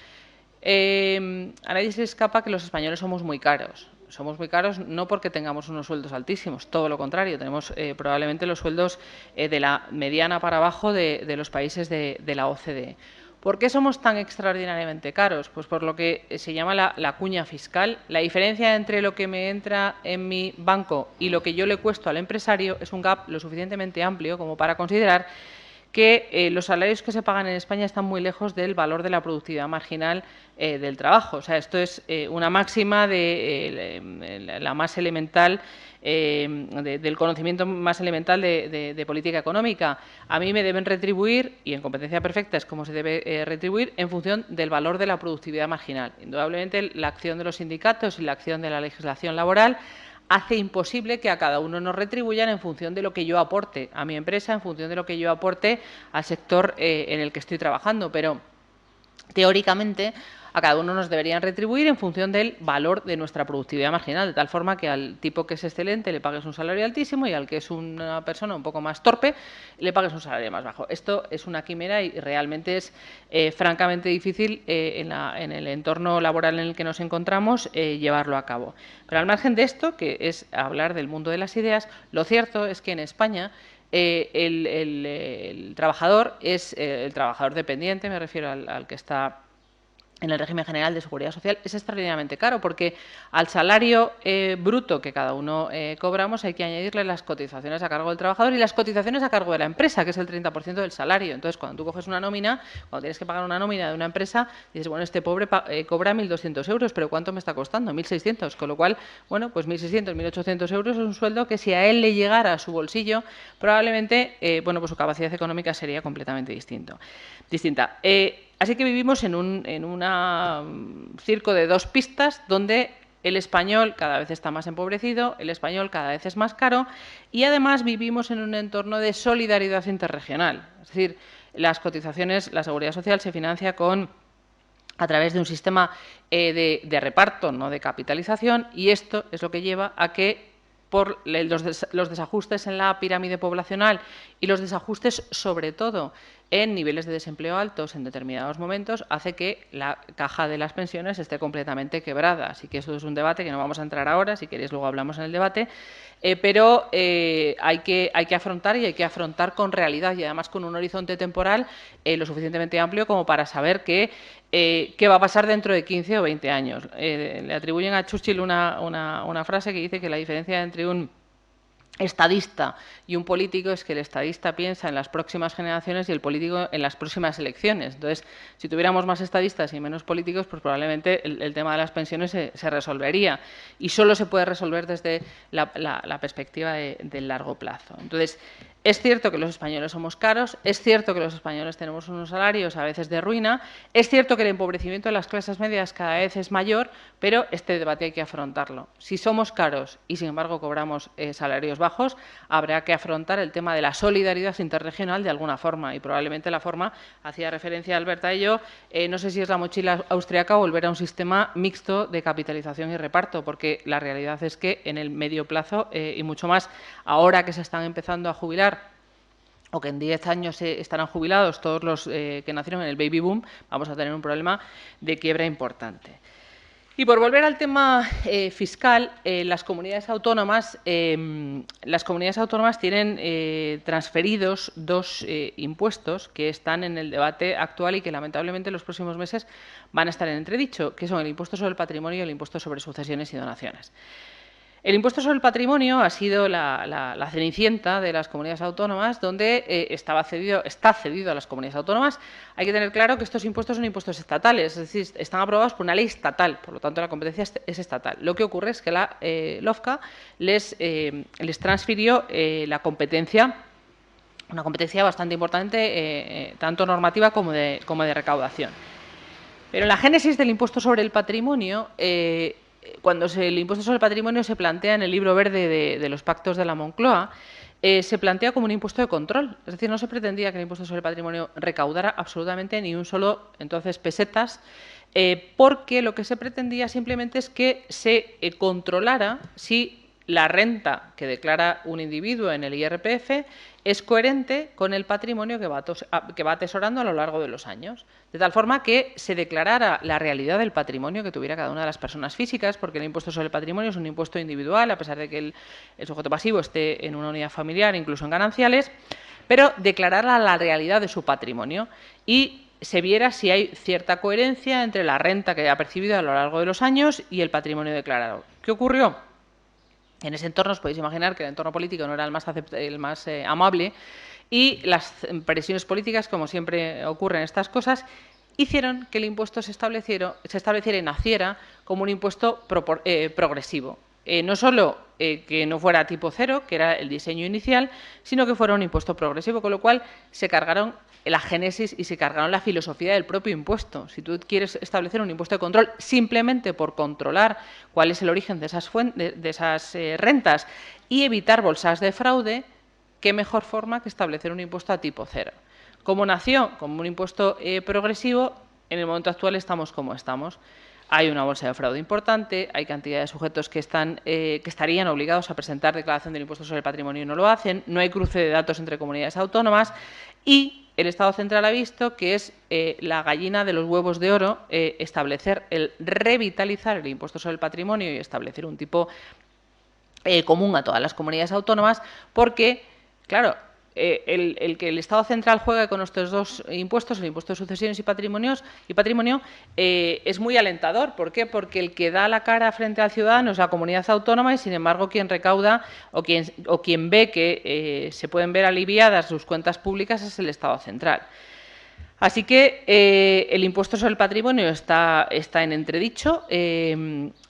a nadie se le escapa que los españoles somos muy caros. Somos muy caros no porque tengamos unos sueldos altísimos, todo lo contrario, tenemos probablemente los sueldos de la mediana para abajo de los países de la OCDE. ¿Por qué somos tan extraordinariamente caros? Pues por lo que se llama la cuña fiscal. La diferencia entre lo que me entra en mi banco y lo que yo le cuesto al empresario es un gap lo suficientemente amplio como para considerar que los salarios que se pagan en España están muy lejos del valor de la productividad marginal del trabajo. O sea, esto es una máxima de la más elemental, del conocimiento más elemental de política económica. A mí me deben retribuir, y en competencia perfecta es como se debe retribuir, en función del valor de la productividad marginal. Indudablemente, la acción de los sindicatos y la acción de la legislación laboral hace imposible que a cada uno nos retribuyan en función de lo que yo aporte a mi empresa, en función de lo que yo aporte al sector en el que estoy trabajando. Pero, teóricamente, a cada uno nos deberían retribuir en función del valor de nuestra productividad marginal, de tal forma que al tipo que es excelente le pagues un salario altísimo y al que es una persona un poco más torpe le pagues un salario más bajo. Esto es una quimera y realmente es francamente difícil en el entorno laboral en el que nos encontramos llevarlo a cabo. Pero al margen de esto, que es hablar del mundo de las ideas, lo cierto es que en España el trabajador es el trabajador dependiente, me refiero al que está en el régimen general de seguridad social es extraordinariamente caro, porque al salario bruto que cada uno cobramos hay que añadirle las cotizaciones a cargo del trabajador y las cotizaciones a cargo de la empresa, que es el 30% del salario. Entonces, cuando tú coges una nómina, cuando tienes que pagar una nómina de una empresa, dices, bueno, este pobre cobra 1.200 euros, pero ¿cuánto me está costando? 1.600, con lo cual, bueno, pues 1.600, 1.800 euros es un sueldo que si a él le llegara a su bolsillo, probablemente, bueno, pues su capacidad económica sería completamente distinta. Así que vivimos en un circo de dos pistas donde el español cada vez está más empobrecido, el español cada vez es más caro y además vivimos en un entorno de solidaridad interregional. Es decir, las cotizaciones, la seguridad social se financia a través de un sistema de reparto, no de capitalización, y esto es lo que lleva a que por los desajustes en la pirámide poblacional y los desajustes, sobre todo, en niveles de desempleo altos en determinados momentos, hace que la caja de las pensiones esté completamente quebrada. Así que eso es un debate que no vamos a entrar ahora, si queréis luego hablamos en el debate, pero hay que afrontar y hay que afrontar con realidad y además con un horizonte temporal lo suficientemente amplio como para saber qué va a pasar dentro de 15 o 20 años. Le atribuyen a Churchill una frase que dice que la diferencia entre un estadista y un político es que el estadista piensa en las próximas generaciones y el político en las próximas elecciones. Entonces, si tuviéramos más estadistas y menos políticos, pues probablemente el tema de las pensiones se resolvería. Y solo se puede resolver desde la perspectiva del largo plazo. Entonces, es cierto que los españoles somos caros, es cierto que los españoles tenemos unos salarios a veces de ruina, es cierto que el empobrecimiento de las clases medias cada vez es mayor, pero este debate hay que afrontarlo. Si somos caros y, sin embargo, cobramos salarios bajos, habrá que afrontar el tema de la solidaridad interregional de alguna forma y probablemente la forma, hacía referencia Alberta a ello, no sé si es la mochila austriaca o volver a un sistema mixto de capitalización y reparto, porque la realidad es que en el medio plazo y mucho más ahora que se están empezando a jubilar o que en 10 años estarán jubilados todos los que nacieron en el baby boom, vamos a tener un problema de quiebra importante. Y por volver al tema fiscal, las comunidades autónomas tienen transferidos dos impuestos que están en el debate actual y que lamentablemente en los próximos meses van a estar en entredicho, que son el impuesto sobre el patrimonio y el impuesto sobre sucesiones y donaciones. El impuesto sobre el patrimonio ha sido la cenicienta de las comunidades autónomas, donde está cedido a las comunidades autónomas. Hay que tener claro que estos impuestos son impuestos estatales, es decir, están aprobados por una ley estatal, por lo tanto la competencia es estatal. Lo que ocurre es que la LOFCA les transfirió la competencia, una competencia bastante importante, tanto normativa como de recaudación. Pero en la génesis del impuesto sobre el patrimonio, cuando el impuesto sobre el patrimonio se plantea en el libro verde de los pactos de la Moncloa, se plantea como un impuesto de control. Es decir, no se pretendía que el impuesto sobre el patrimonio recaudara absolutamente ni un solo, entonces, pesetas, porque lo que se pretendía simplemente es que se controlara si la renta que declara un individuo en el IRPF es coherente con el patrimonio que va atesorando a lo largo de los años, de tal forma que se declarara la realidad del patrimonio que tuviera cada una de las personas físicas, porque el impuesto sobre el patrimonio es un impuesto individual, a pesar de que el sujeto pasivo esté en una unidad familiar, incluso en gananciales, pero declarara la realidad de su patrimonio y se viera si hay cierta coherencia entre la renta que ha percibido a lo largo de los años y el patrimonio declarado. ¿Qué ocurrió? En ese entorno os podéis imaginar que el entorno político no era el más amable y las presiones políticas, como siempre ocurre en estas cosas, hicieron que el impuesto se estableciera y naciera como un impuesto progresivo. No solo que no fuera tipo cero, que era el diseño inicial, sino que fuera un impuesto progresivo, con lo cual se cargaron la génesis y se cargaron la filosofía del propio impuesto. Si tú quieres establecer un impuesto de control simplemente por controlar cuál es el origen de esas rentas y evitar bolsas de fraude, qué mejor forma que establecer un impuesto a tipo cero. Como nació como un impuesto progresivo, en el momento actual estamos como estamos. Hay una bolsa de fraude importante, hay cantidad de sujetos que estarían obligados a presentar declaración del impuesto sobre el patrimonio y no lo hacen, no hay cruce de datos entre comunidades autónomas y el Estado central ha visto que es la gallina de los huevos de oro revitalizar el impuesto sobre el patrimonio y establecer un tipo común a todas las comunidades autónomas porque, claro, el que el Estado central juegue con estos dos impuestos, el impuesto de sucesiones y patrimonio, es muy alentador. ¿Por qué? Porque el que da la cara frente al ciudadano es la comunidad autónoma y, sin embargo, quien recauda o quien ve que se pueden ver aliviadas sus cuentas públicas es el Estado central. Así que el impuesto sobre el patrimonio está en entredicho.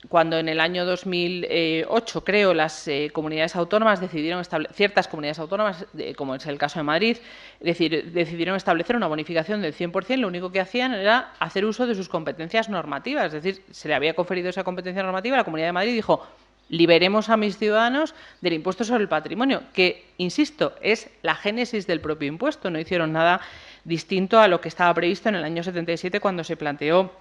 Cuando en el año 2008, creo, las comunidades autónomas ciertas comunidades autónomas, como es el caso de Madrid, decidieron establecer una bonificación del 100%, lo único que hacían era hacer uso de sus competencias normativas. Es decir, se le había conferido esa competencia normativa, la Comunidad de Madrid dijo: liberemos a mis ciudadanos del impuesto sobre el patrimonio, que, insisto, es la génesis del propio impuesto. No hicieron nada distinto a lo que estaba previsto en el año 77, cuando se planteó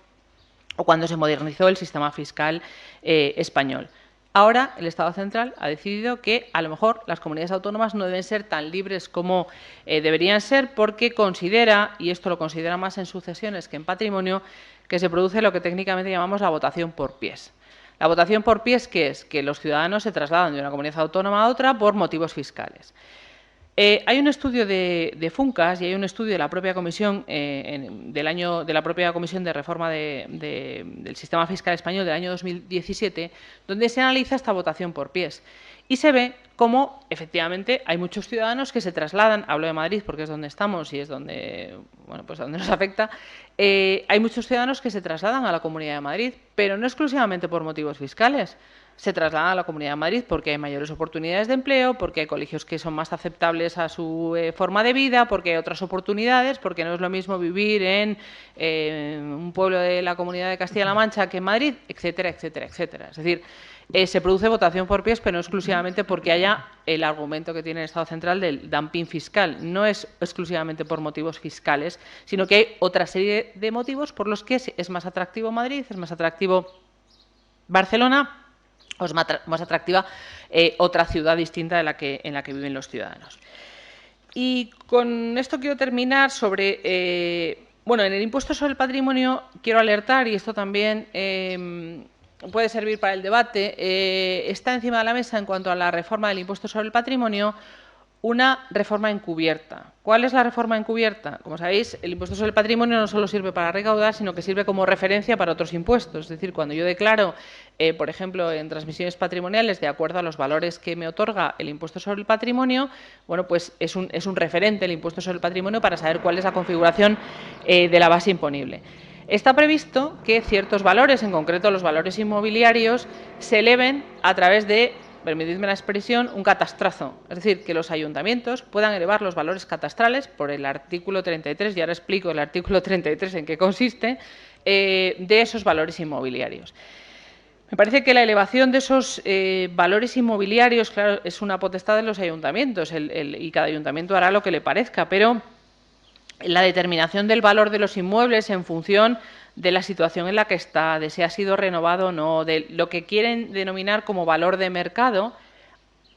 o cuando se modernizó el sistema fiscal español. Ahora el Estado central ha decidido que a lo mejor las comunidades autónomas no deben ser tan libres como deberían ser, porque considera, y esto lo considera más en sucesiones que en patrimonio, que se produce lo que técnicamente llamamos la votación por pies. La votación por pies, ¿qué es? Que los ciudadanos se trasladan de una comunidad autónoma a otra por motivos fiscales. Hay un estudio de Funcas y hay un estudio de la propia comisión de la propia Comisión de Reforma del Sistema Fiscal Español del año 2017, donde se analiza esta votación por pies. Y se ve cómo, efectivamente, hay muchos ciudadanos que se trasladan, hablo de Madrid porque es donde estamos y es donde, bueno, pues donde nos afecta, hay muchos ciudadanos que se trasladan a la Comunidad de Madrid, pero no exclusivamente por motivos fiscales. Se trasladan a la Comunidad de Madrid porque hay mayores oportunidades de empleo, porque hay colegios que son más aceptables a su forma de vida, porque hay otras oportunidades, porque no es lo mismo vivir en un pueblo de la Comunidad de Castilla-La Mancha que en Madrid, etcétera, etcétera, etcétera. Es decir, se produce votación por pies, pero no exclusivamente porque haya el argumento que tiene el Estado central del dumping fiscal. No es exclusivamente por motivos fiscales, sino que hay otra serie de motivos por los que es más atractivo Madrid, es más atractivo Barcelona, o es más atractiva otra ciudad distinta en la que viven los ciudadanos. Y con esto quiero terminar sobre... bueno, en el impuesto sobre el patrimonio quiero alertar, y esto también puede servir para el debate, está encima de la mesa, en cuanto a la reforma del impuesto sobre el patrimonio, una reforma encubierta. ¿Cuál es la reforma encubierta? Como sabéis, el impuesto sobre el patrimonio no solo sirve para recaudar, sino que sirve como referencia para otros impuestos. Es decir, cuando yo declaro, por ejemplo, en transmisiones patrimoniales, de acuerdo a los valores que me otorga el impuesto sobre el patrimonio, bueno, pues es un referente el impuesto sobre el patrimonio para saber cuál es la configuración de la base imponible. Está previsto que ciertos valores, en concreto los valores inmobiliarios, se eleven a través de, permitidme la expresión, un catastrazo. Es decir, que los ayuntamientos puedan elevar los valores catastrales por el artículo 33, y ahora explico el artículo 33 en qué consiste, de esos valores inmobiliarios. Me parece que la elevación de esos valores inmobiliarios, claro, es una potestad de los ayuntamientos y cada ayuntamiento hará lo que le parezca, pero la determinación del valor de los inmuebles en función de la situación en la que está, de si ha sido renovado o no, de lo que quieren denominar como valor de mercado,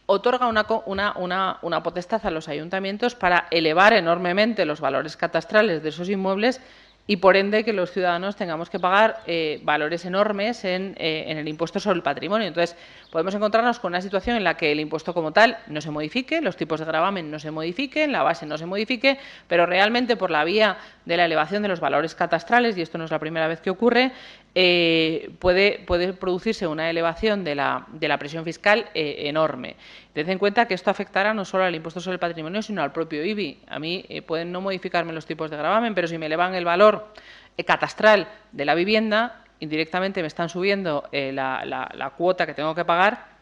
otorga una potestad a los ayuntamientos para elevar enormemente los valores catastrales de esos inmuebles y, por ende, que los ciudadanos tengamos que pagar valores enormes en el impuesto sobre el patrimonio. Entonces, podemos encontrarnos con una situación en la que el impuesto como tal no se modifique, los tipos de gravamen no se modifiquen, la base no se modifique, pero realmente por la vía de la elevación de los valores catastrales, y esto no es la primera vez que ocurre, puede producirse una elevación de la presión fiscal enorme. Tened en cuenta que esto afectará no solo al impuesto sobre el patrimonio, sino al propio IBI. A mí pueden no modificarme los tipos de gravamen, pero si me elevan el valor catastral de la vivienda, indirectamente me están subiendo la cuota que tengo que pagar.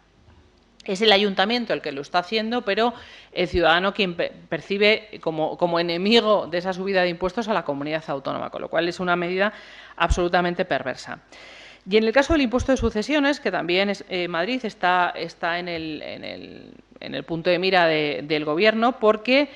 Es el ayuntamiento el que lo está haciendo, pero el ciudadano quien percibe como enemigo de esa subida de impuestos a la comunidad autónoma, con lo cual es una medida absolutamente perversa. Y en el caso del impuesto de sucesiones, que también Madrid está en el punto de mira del Gobierno, porque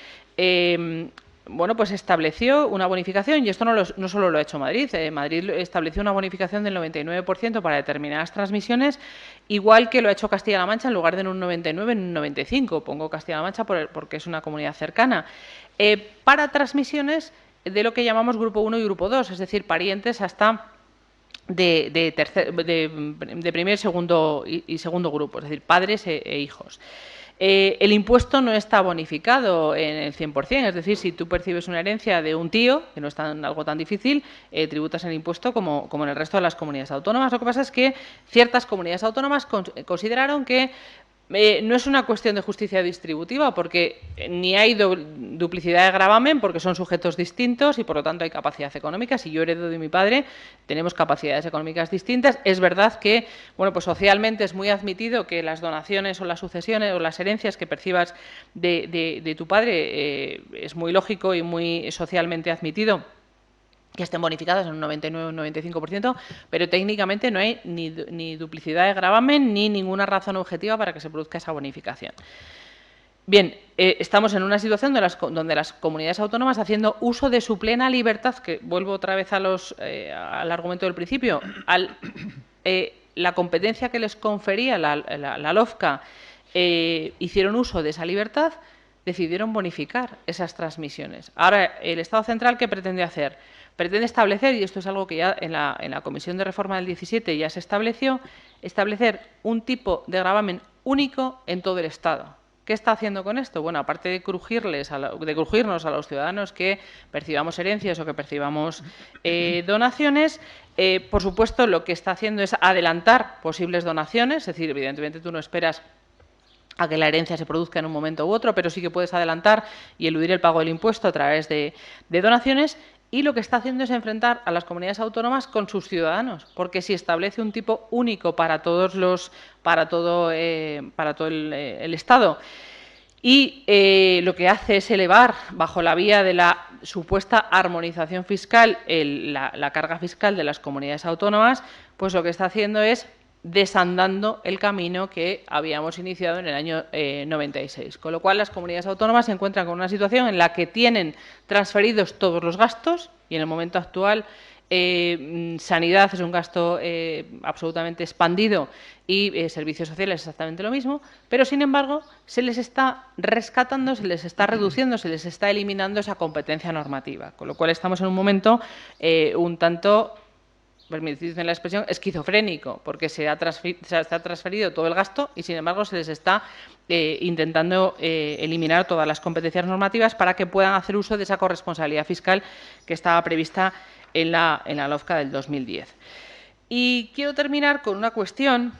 bueno, pues estableció una bonificación, y esto no solo lo ha hecho Madrid. Madrid estableció una bonificación del 99% para determinadas transmisiones, igual que lo ha hecho Castilla-La Mancha, en lugar de en un 99, en un 95. Pongo Castilla-La Mancha porque es una comunidad cercana. Para transmisiones de lo que llamamos grupo 1 y grupo 2, es decir, parientes hasta de primer y segundo grupo, es decir, padres e hijos. El impuesto no está bonificado en el 100%, es decir, si tú percibes una herencia de un tío, que no es algo tan difícil, tributas el impuesto como en el resto de las comunidades autónomas. Lo que pasa es que ciertas comunidades autónomas consideraron que no es una cuestión de justicia distributiva, porque ni hay duplicidad de gravamen, porque son sujetos distintos y por lo tanto hay capacidad económica. Si yo heredo de mi padre, tenemos capacidades económicas distintas. Es verdad que, bueno, pues socialmente es muy admitido que las donaciones o las sucesiones o las herencias que percibas de tu padre es muy lógico y muy socialmente admitido que estén bonificadas en un 99 o un 95%, pero técnicamente no hay ni duplicidad de gravamen ni ninguna razón objetiva para que se produzca esa bonificación. Bien, estamos en una situación donde las comunidades autónomas, haciendo uso de su plena libertad, que vuelvo otra vez al argumento del principio, la competencia que les confería la LOFCA, hicieron uso de esa libertad, decidieron bonificar esas transmisiones. Ahora, el Estado central, ¿qué pretende hacer? Pretende establecer, y esto es algo que ya en la Comisión de Reforma del 17 ya se estableció, establecer un tipo de gravamen único en todo el Estado. ¿Qué está haciendo con esto? Bueno, aparte de crujirnos a los ciudadanos que percibamos herencias o que percibamos donaciones, por supuesto, lo que está haciendo es adelantar posibles donaciones, es decir, evidentemente tú no esperas a que la herencia se produzca en un momento u otro, pero sí que puedes adelantar y eludir el pago del impuesto a través de donaciones. Y lo que está haciendo es enfrentar a las comunidades autónomas con sus ciudadanos, porque si establece un tipo único para todo el Estado y lo que hace es elevar, bajo la vía de la supuesta armonización fiscal, la carga fiscal de las comunidades autónomas, pues lo que está haciendo es desandando el camino que habíamos iniciado en el año 96. Con lo cual, las comunidades autónomas se encuentran con una situación en la que tienen transferidos todos los gastos y en el momento actual sanidad es un gasto absolutamente expandido y servicios sociales exactamente lo mismo, pero sin embargo se les está rescatando, se les está reduciendo, se les está eliminando esa competencia normativa. Con lo cual estamos en un momento un tanto, permitidme la expresión, esquizofrénico, porque se ha transferido todo el gasto y, sin embargo, se les está intentando eliminar todas las competencias normativas para que puedan hacer uso de esa corresponsabilidad fiscal que estaba prevista en la LOFCA del 2010. Y quiero terminar con una cuestión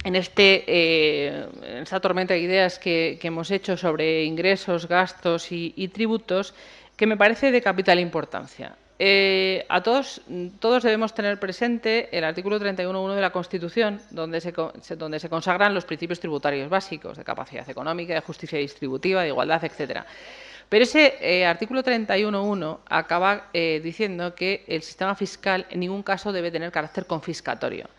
en esta tormenta de ideas que hemos hecho sobre ingresos, gastos y tributos, que me parece de capital importancia. Todos debemos tener presente el artículo 31.1 de la Constitución, donde se consagran los principios tributarios básicos de capacidad económica, de justicia distributiva, de igualdad, etcétera. Pero ese artículo 31.1 acaba diciendo que el sistema fiscal en ningún caso debe tener carácter confiscatorio.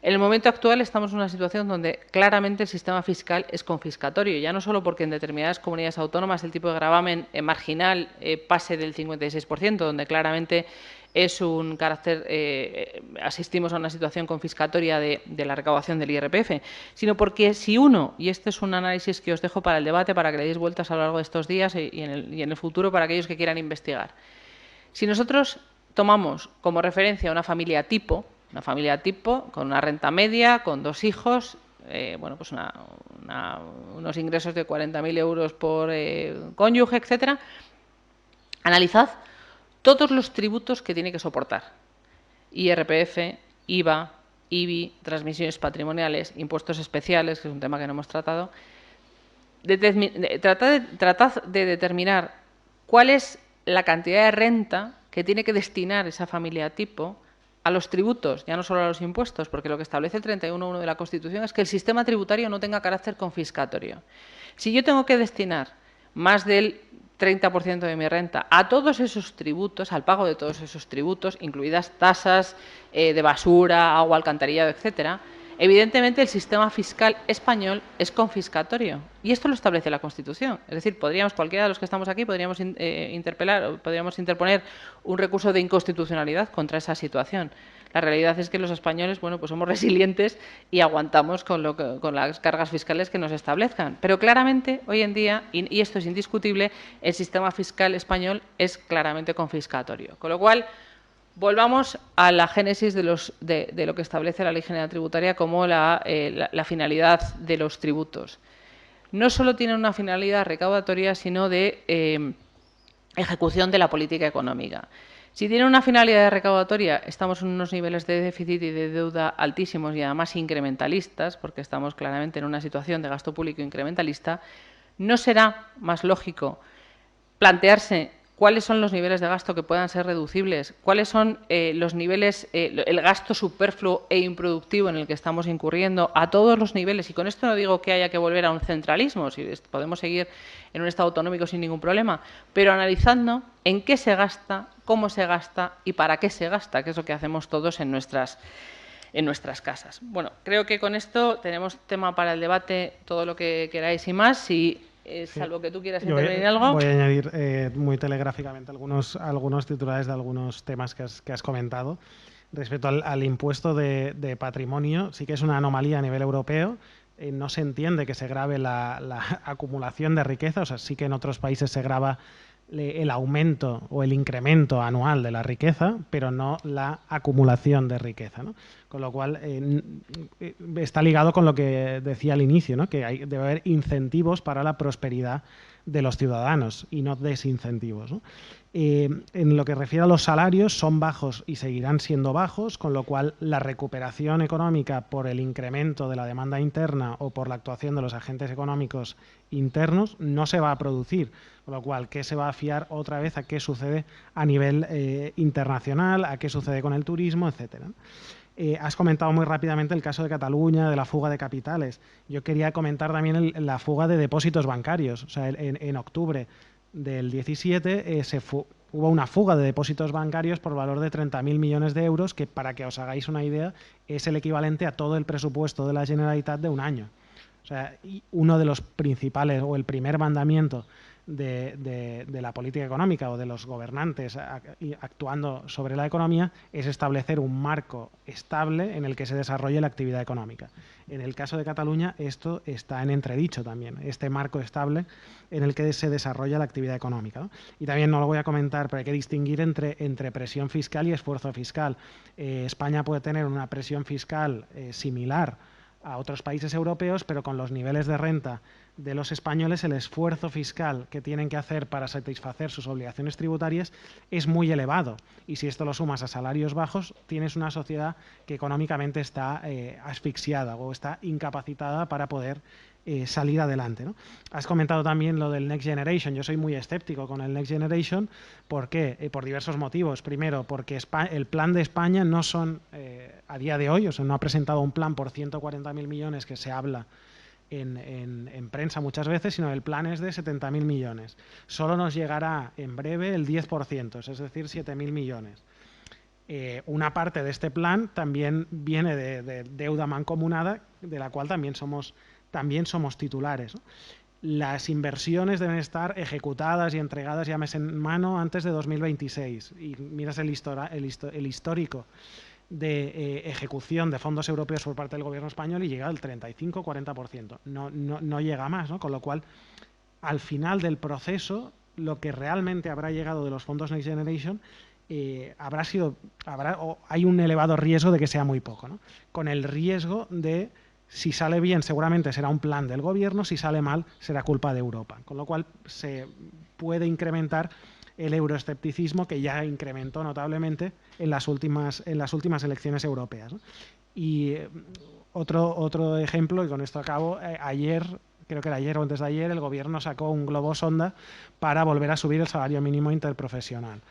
En el momento actual estamos en una situación donde claramente el sistema fiscal es confiscatorio, ya no solo porque en determinadas comunidades autónomas el tipo de gravamen marginal pase del 56%, donde claramente es un carácter, asistimos a una situación confiscatoria de la recaudación del IRPF, sino porque si uno, y este es un análisis que os dejo para el debate, para que le deis vueltas a lo largo de estos días y en el futuro para aquellos que quieran investigar, si nosotros tomamos como referencia una familia tipo con una renta media, con 2 hijos, bueno, pues unos ingresos de 40.000 euros por cónyuge, etcétera, analizad todos los tributos que tiene que soportar: IRPF, IVA, IBI, transmisiones patrimoniales, impuestos especiales, que es un tema que no hemos tratado. Tratad de determinar cuál es la cantidad de renta que tiene que destinar esa familia tipo a los tributos, ya no solo a los impuestos, porque lo que establece el 31.1 de la Constitución es que el sistema tributario no tenga carácter confiscatorio. Si yo tengo que destinar más del 30% de mi renta a todos esos tributos, al pago de todos esos tributos, incluidas tasas de basura, agua, alcantarillado, etcétera, evidentemente el sistema fiscal español es confiscatorio. Y esto lo establece la Constitución. Es decir, cualquiera de los que estamos aquí, podríamos interponer un recurso de inconstitucionalidad contra esa situación. La realidad es que los españoles, bueno, pues somos resilientes y aguantamos con las cargas fiscales que nos establezcan. Pero claramente, hoy en día, y esto es indiscutible, el sistema fiscal español es claramente confiscatorio. Con lo cual, volvamos a la génesis de lo que establece la Ley General Tributaria como la finalidad de los tributos. no solo tienen una finalidad recaudatoria, sino de ejecución de la política económica. Si tiene una finalidad recaudatoria, estamos en unos niveles de déficit y de deuda altísimos y además incrementalistas, porque estamos claramente en una situación de gasto público incrementalista, ¿no será más lógico plantearse cuáles son los niveles de gasto que puedan ser reducibles, cuáles son los niveles, el gasto superfluo e improductivo en el que estamos incurriendo a todos los niveles? Y con esto no digo que haya que volver a un centralismo, si podemos seguir en un Estado autonómico sin ningún problema, pero analizando en qué se gasta, cómo se gasta y para qué se gasta, que es lo que hacemos todos en nuestras casas. Bueno, creo que con esto tenemos tema para el debate, todo lo que queráis y más. Si salvo que tú quieras intervenir algo. Voy a añadir muy telegráficamente algunos titulares de algunos temas que has comentado. Respecto al impuesto de patrimonio, sí que es una anomalía a nivel europeo. No se entiende que se grave la acumulación de riqueza, o sea, sí que en otros países se grava el aumento o el incremento anual de la riqueza, pero no la acumulación de riqueza, ¿no? Con lo cual está ligado con lo que decía al inicio, ¿no? Que debe haber incentivos para la prosperidad de los ciudadanos y no desincentivos, ¿no? En lo que refiere a los salarios, son bajos y seguirán siendo bajos, con lo cual la recuperación económica por el incremento de la demanda interna o por la actuación de los agentes económicos internos no se va a producir, con lo cual, ¿qué se va a fiar otra vez a qué sucede a nivel internacional, a qué sucede con el turismo, etcétera? Has comentado muy rápidamente el caso de Cataluña, de la fuga de capitales. Yo quería comentar también la fuga de depósitos bancarios. O sea, en octubre del 17 hubo una fuga de depósitos bancarios por valor de 30.000 millones de euros, que, para que os hagáis una idea, es el equivalente a todo el presupuesto de la Generalitat de un año. O sea, uno de los principales o el primer mandamiento de la política económica o de los gobernantes actuando sobre la economía es establecer un marco estable en el que se desarrolle la actividad económica. En el caso de Cataluña esto está en entredicho también, este marco estable en el que se desarrolla la actividad económica, ¿no? Y también no lo voy a comentar, pero hay que distinguir entre presión fiscal y esfuerzo fiscal. España puede tener una presión fiscal similar a otros países europeos, pero con los niveles de renta de los españoles, el esfuerzo fiscal que tienen que hacer para satisfacer sus obligaciones tributarias es muy elevado. Y si esto lo sumas a salarios bajos, tienes una sociedad que económicamente está asfixiada o está incapacitada para poder salir adelante, ¿no? Has comentado también lo del Next Generation. Yo soy muy escéptico con el Next Generation. ¿Por qué? Por diversos motivos. Primero, porque el plan de España no son, a día de hoy, o sea, no ha presentado un plan por 140.000 millones que se habla en prensa muchas veces, sino el plan es de 70.000 millones. Solo nos llegará en breve el 10%, es decir, 7.000 millones. Una parte de este plan también viene de deuda mancomunada, de la cual también somos titulares, ¿no? Las inversiones deben estar ejecutadas y entregadas ya mes en mano antes de 2026. Y miras el histórico de ejecución de fondos europeos por parte del gobierno español y llega al 35-40%. No llega más, ¿no? Con lo cual, al final del proceso, lo que realmente habrá llegado de los fondos Next Generation hay un elevado riesgo de que sea muy poco, ¿no? Con el riesgo de, si sale bien, seguramente será un plan del gobierno, si sale mal, será culpa de Europa. Con lo cual, se puede incrementar el euroescepticismo, que ya incrementó notablemente en las últimas elecciones europeas, ¿no? Y otro ejemplo, y con esto acabo, creo que era ayer o antes de ayer, el gobierno sacó un globo sonda para volver a subir el salario mínimo interprofesional.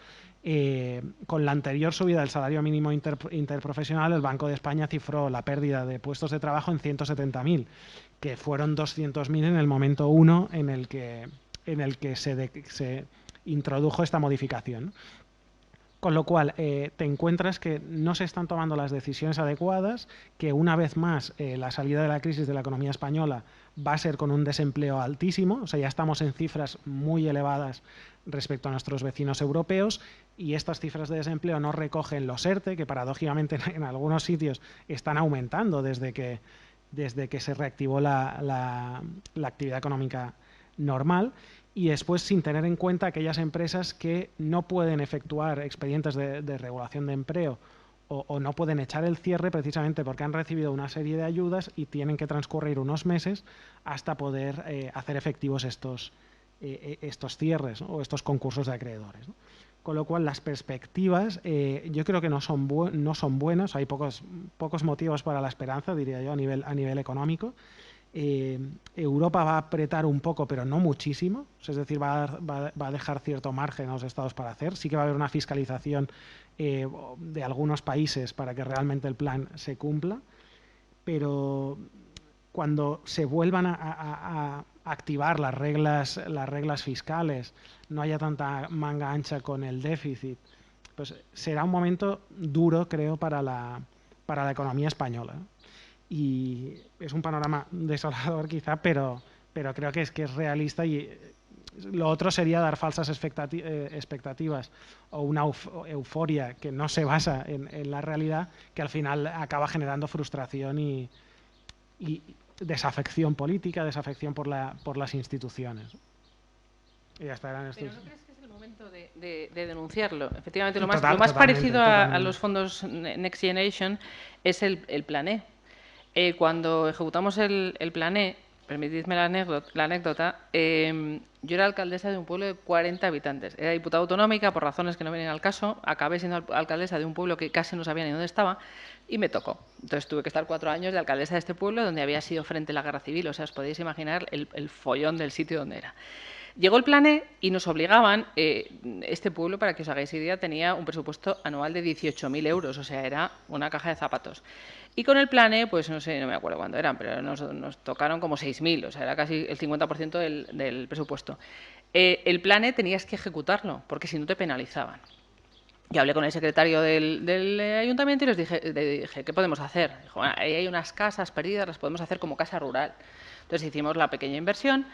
Con la anterior subida del salario mínimo interprofesional, el Banco de España cifró la pérdida de puestos de trabajo en 170.000, que fueron 200.000 en el momento 1 en el que se introdujo esta modificación. Con lo cual, te encuentras que no se están tomando las decisiones adecuadas, que una vez más la salida de la crisis de la economía española va a ser con un desempleo altísimo, o sea, ya estamos en cifras muy elevadas respecto a nuestros vecinos europeos, y estas cifras de desempleo no recogen los ERTE, que paradójicamente en algunos sitios están aumentando desde que se reactivó la actividad económica normal, y después sin tener en cuenta aquellas empresas que no pueden efectuar expedientes de regulación de empleo o no pueden echar el cierre precisamente porque han recibido una serie de ayudas y tienen que transcurrir unos meses hasta poder hacer efectivos estos cierres, ¿no? O estos concursos de acreedores, ¿no? Con lo cual, las perspectivas yo creo que no son buenas. Hay pocos motivos para la esperanza, diría yo, a nivel económico. Europa va a apretar un poco, pero no muchísimo. Es decir, va a dejar cierto margen a los estados para hacer. Sí que va a haber una fiscalización de algunos países para que realmente el plan se cumpla. Pero cuando se vuelvan a activar las reglas fiscales, no haya tanta manga ancha con el déficit, pues será un momento duro, creo, para la economía española. Y es un panorama desolador quizá, pero creo que es realista, y lo otro sería dar falsas expectativas o una euforia que no se basa en la realidad, que al final acaba generando frustración y desafección política, desafección por las instituciones. Y ya está, eran estos. ¿Pero no crees que es el momento de denunciarlo? Efectivamente, lo más totalmente. parecido a los fondos Next Generation es el Plan E. Cuando ejecutamos el Plan E, permitidme la anécdota, yo era alcaldesa de un pueblo de 40 habitantes. Era diputada autonómica, por razones que no vienen al caso. Acabé siendo alcaldesa de un pueblo que casi no sabía ni dónde estaba y me tocó. Entonces tuve que estar 4 años de alcaldesa de este pueblo, donde había sido frente a la guerra civil. O sea, os podéis imaginar el follón del sitio donde era. Llegó el Plan E y nos obligaban, este pueblo, para que os hagáis idea, tenía un presupuesto anual de 18.000 euros, o sea, era una caja de zapatos. Y con el Plan E, pues no sé, no me acuerdo cuándo eran, pero nos tocaron como 6.000, o sea, era casi el 50% del presupuesto. El Plan E tenías que ejecutarlo, porque si no te penalizaban. Y hablé con el secretario del ayuntamiento y les dije, ¿qué podemos hacer? Dijo, bueno, ahí hay unas casas perdidas, las podemos hacer como casa rural. Entonces hicimos la pequeña inversión.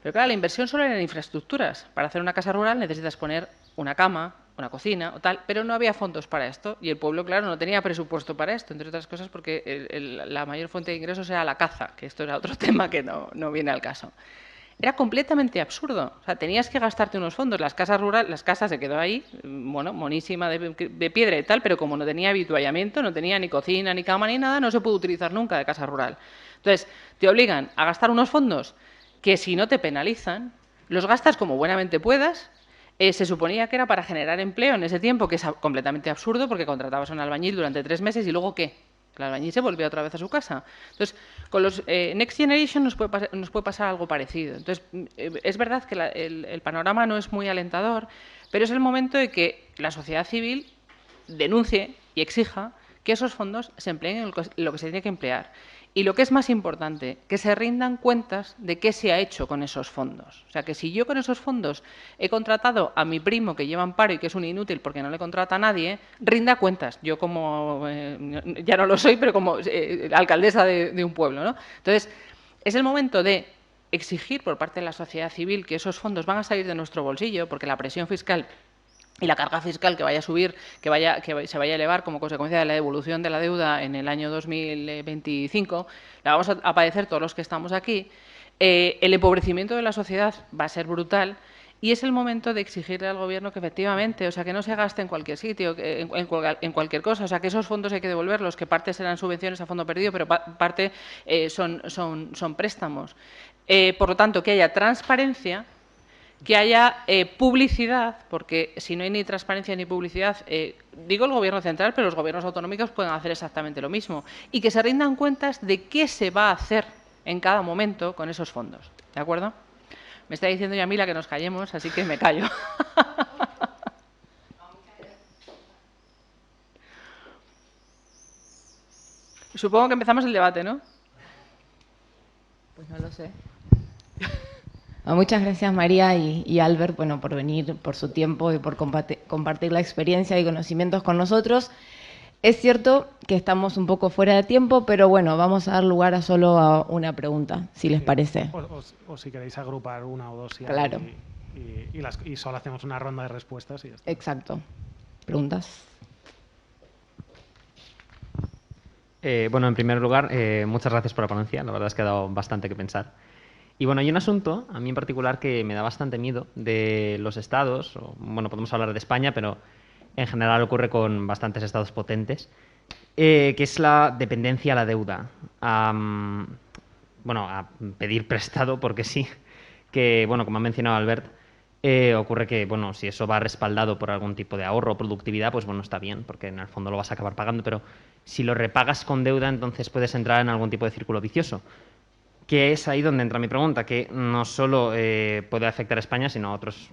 Pero claro, la inversión solo era en infraestructuras. Para hacer una casa rural necesitas poner una cama, una cocina o tal, pero no había fondos para esto y el pueblo, claro, no tenía presupuesto para esto, entre otras cosas porque la mayor fuente de ingresos era la caza, que esto era otro tema que no viene al caso. Era completamente absurdo. O sea, tenías que gastarte unos fondos. Las casas rurales, las casas se quedó ahí, bueno, monísima de piedra y tal, pero como no tenía habituallamiento, no tenía ni cocina, ni cama, ni nada, no se pudo utilizar nunca de casa rural. Entonces, te obligan a gastar unos fondos que si no te penalizan, los gastas como buenamente puedas. Se suponía que era para generar empleo en ese tiempo, que es completamente absurdo, porque contratabas a un albañil durante 3 meses y luego ¿qué? El albañil se volvió otra vez a su casa. Entonces, con los Next Generation nos puede pasar algo parecido. Entonces, es verdad que el panorama no es muy alentador, pero es el momento de que la sociedad civil denuncie y exija que esos fondos se empleen en lo que se tiene que emplear. Y lo que es más importante, que se rindan cuentas de qué se ha hecho con esos fondos. O sea, que si yo con esos fondos he contratado a mi primo que lleva en paro y que es un inútil porque no le contrata a nadie, rinda cuentas. Yo como, ya no lo soy, pero como alcaldesa de un pueblo, ¿no? Entonces, es el momento de exigir por parte de la sociedad civil que esos fondos van a salir de nuestro bolsillo, porque la presión fiscal y la carga fiscal que vaya a subir, que se vaya a elevar como consecuencia de la devolución de la deuda en el año 2025, la vamos a padecer todos los que estamos aquí. El empobrecimiento de la sociedad va a ser brutal y es el momento de exigirle al Gobierno que efectivamente, o sea, que no se gaste en cualquier sitio, en cualquier cosa, o sea, que esos fondos hay que devolverlos, que parte serán subvenciones a fondo perdido, pero parte son préstamos. Por lo tanto, que haya transparencia, que haya publicidad, porque si no hay ni transparencia ni publicidad, digo el Gobierno central, pero los gobiernos autonómicos pueden hacer exactamente lo mismo, y que se rindan cuentas de qué se va a hacer en cada momento con esos fondos. ¿De acuerdo? Me está diciendo Yamila que nos callemos, así que me callo. Supongo que empezamos el debate, ¿no? Pues no lo sé. Muchas gracias María y Albert, bueno, por venir, por su tiempo y por compartir la experiencia y conocimientos con nosotros. Es cierto que estamos un poco fuera de tiempo, pero bueno, vamos a dar lugar a solo a una pregunta, si les parece. O si queréis agrupar una o dos claro. y solo hacemos una ronda de respuestas y ya está. Exacto. ¿Preguntas? Bueno, en primer lugar, muchas gracias por la ponencia. La verdad es que ha dado bastante que pensar. Y bueno, hay un asunto, a mí en particular, que me da bastante miedo de los estados. Bueno, podemos hablar de España, pero en general ocurre con bastantes estados potentes, que es la dependencia a la deuda. Bueno, a pedir prestado porque sí, que, bueno, como ha mencionado Albert, ocurre que, bueno, si eso va respaldado por algún tipo de ahorro o productividad, pues bueno, está bien, porque en el fondo lo vas a acabar pagando, pero si lo repagas con deuda, entonces puedes entrar en algún tipo de círculo vicioso, que es ahí donde entra mi pregunta, que no solo puede afectar a España, sino a otros,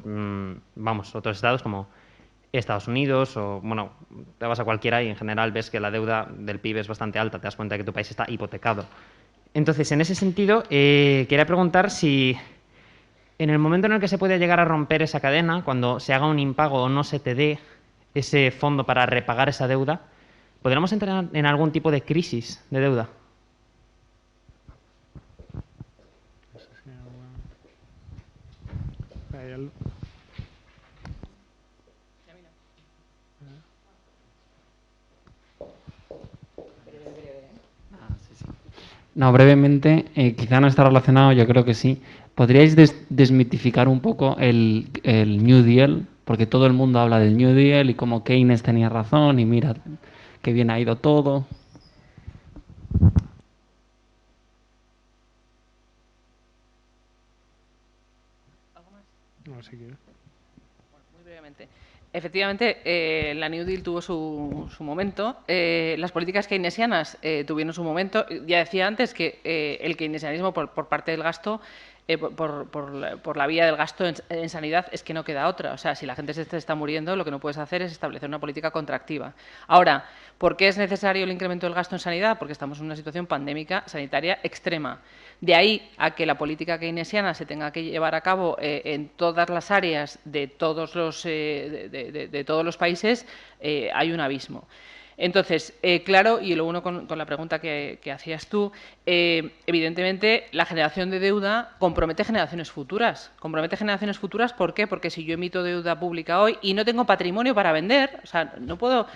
otros estados como Estados Unidos o, bueno, te vas a cualquiera y en general ves que la deuda del PIB es bastante alta, te das cuenta de que tu país está hipotecado. Entonces, en ese sentido, quería preguntar si en el momento en el que se puede llegar a romper esa cadena, cuando se haga un impago o no se te dé ese fondo para repagar esa deuda, ¿podremos entrar en algún tipo de crisis de deuda? No, brevemente, quizá no está relacionado, yo creo que sí. ¿Podríais desmitificar un poco el New Deal? Porque todo el mundo habla del New Deal y como Keynes tenía razón y mira qué bien ha ido todo. No, si quieres. Muy brevemente. Efectivamente, la New Deal tuvo su momento. Las políticas keynesianas tuvieron su momento. Ya decía antes que el keynesianismo por parte del gasto, por la vía del gasto en sanidad, es que no queda otra. O sea, si la gente se está muriendo, lo que no puedes hacer es establecer una política contractiva. Ahora, ¿por qué es necesario el incremento del gasto en sanidad? Porque estamos en una situación pandémica sanitaria extrema. De ahí a que la política keynesiana se tenga que llevar a cabo en todas las áreas de todos los países, hay un abismo. Entonces, claro, y lo uno con la pregunta que hacías tú, evidentemente la generación de deuda compromete generaciones futuras. Compromete generaciones futuras, ¿por qué? Porque si yo emito deuda pública hoy y no tengo patrimonio para vender, o sea, no puedo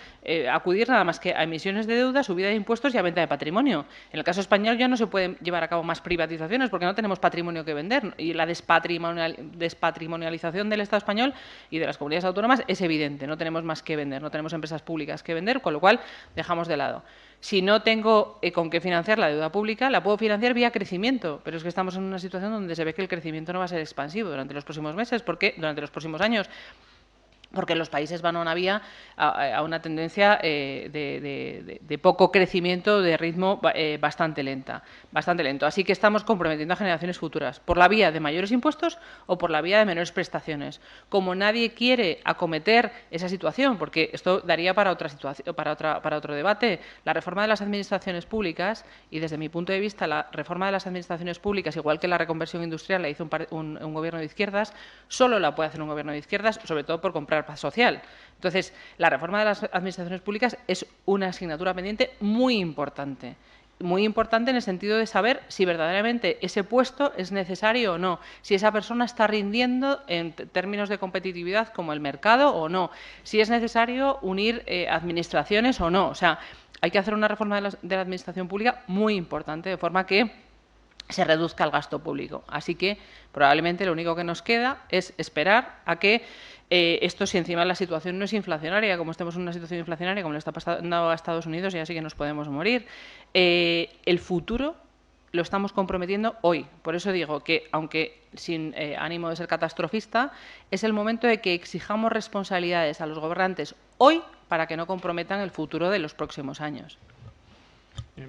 acudir nada más que a emisiones de deuda, subida de impuestos y a venta de patrimonio. En el caso español ya no se pueden llevar a cabo más privatizaciones porque no tenemos patrimonio que vender. Y la despatrimonialización del Estado español y de las comunidades autónomas es evidente. No tenemos más que vender, no tenemos empresas públicas que vender, con lo cual dejamos de lado. Si no tengo con qué financiar la deuda pública, la puedo financiar vía crecimiento, pero es que estamos en una situación donde se ve que el crecimiento no va a ser expansivo durante los próximos meses, durante los próximos años, porque los países van a una vía, a una tendencia de poco crecimiento, de ritmo bastante lento. Así que estamos comprometiendo a generaciones futuras por la vía de mayores impuestos o por la vía de menores prestaciones. Como nadie quiere acometer esa situación, porque esto daría para otro debate, la reforma de las administraciones públicas, y desde mi punto de vista la reforma de las administraciones públicas, igual que la reconversión industrial la hizo un gobierno de izquierdas, solo la puede hacer un gobierno de izquierdas, sobre todo por comprar paz social. Entonces, la reforma de las administraciones públicas es una asignatura pendiente muy importante en el sentido de saber si verdaderamente ese puesto es necesario o no, si esa persona está rindiendo en términos de competitividad como el mercado o no, si es necesario unir administraciones o no. O sea, hay que hacer una reforma de la administración pública muy importante, de forma que se reduzca el gasto público. Así que probablemente lo único que nos queda es esperar a que esto, si encima la situación no es inflacionaria, como estemos en una situación inflacionaria como le está pasando a Estados Unidos, ya sí que nos podemos morir. El futuro lo estamos comprometiendo hoy. Por eso digo que, aunque sin ánimo de ser catastrofista, es el momento de que exijamos responsabilidades a los gobernantes hoy para que no comprometan el futuro de los próximos años.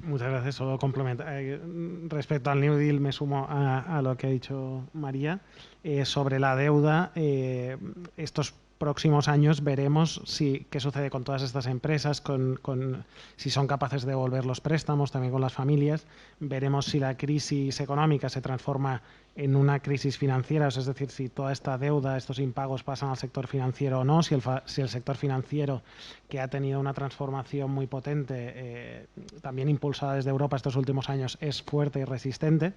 Muchas gracias. Solo complementar. Respecto al New Deal, me sumo a lo que ha dicho María. Sobre la deuda, estos próximos años veremos qué sucede con todas estas empresas, si son capaces de devolver los préstamos, también con las familias. Veremos si la crisis económica se transforma en una crisis financiera, es decir, si toda esta deuda, estos impagos pasan al sector financiero o no, si el sector financiero, que ha tenido una transformación muy potente, también impulsada desde Europa estos últimos años, es fuerte y resistente,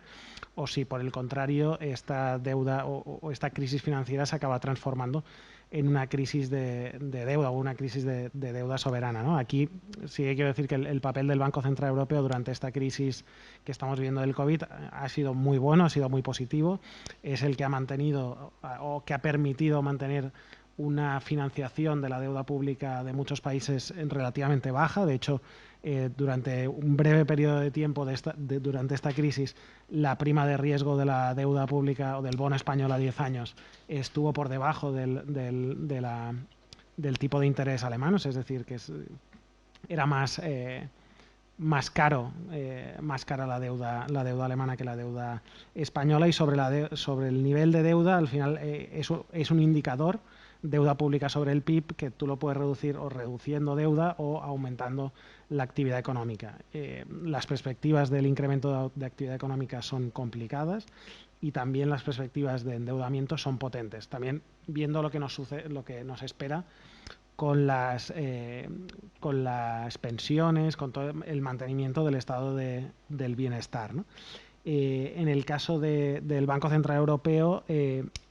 o si por el contrario esta deuda o esta crisis financiera se acaba transformando en una crisis de deuda o una crisis de deuda soberana, ¿no? Aquí sí que quiero decir que el papel del Banco Central Europeo durante esta crisis que estamos viviendo del COVID ha sido muy bueno, ha sido muy positivo. Es el que ha mantenido o que ha permitido mantener una financiación de la deuda pública de muchos países relativamente baja. De hecho, durante un breve periodo de tiempo durante esta crisis, la prima de riesgo de la deuda pública o del bono español a 10 años estuvo por debajo del tipo de interés alemán, es decir, que era más cara la deuda alemana que la deuda española. Y sobre el nivel de deuda, al final es un indicador, deuda pública sobre el PIB, que tú lo puedes reducir o reduciendo deuda o aumentando la actividad económica. Las perspectivas del incremento de actividad económica son complicadas y también las perspectivas de endeudamiento son potentes. También viendo lo que nos espera con las pensiones, con todo el mantenimiento del estado del bienestar, ¿no? En el caso del Banco Central Europeo,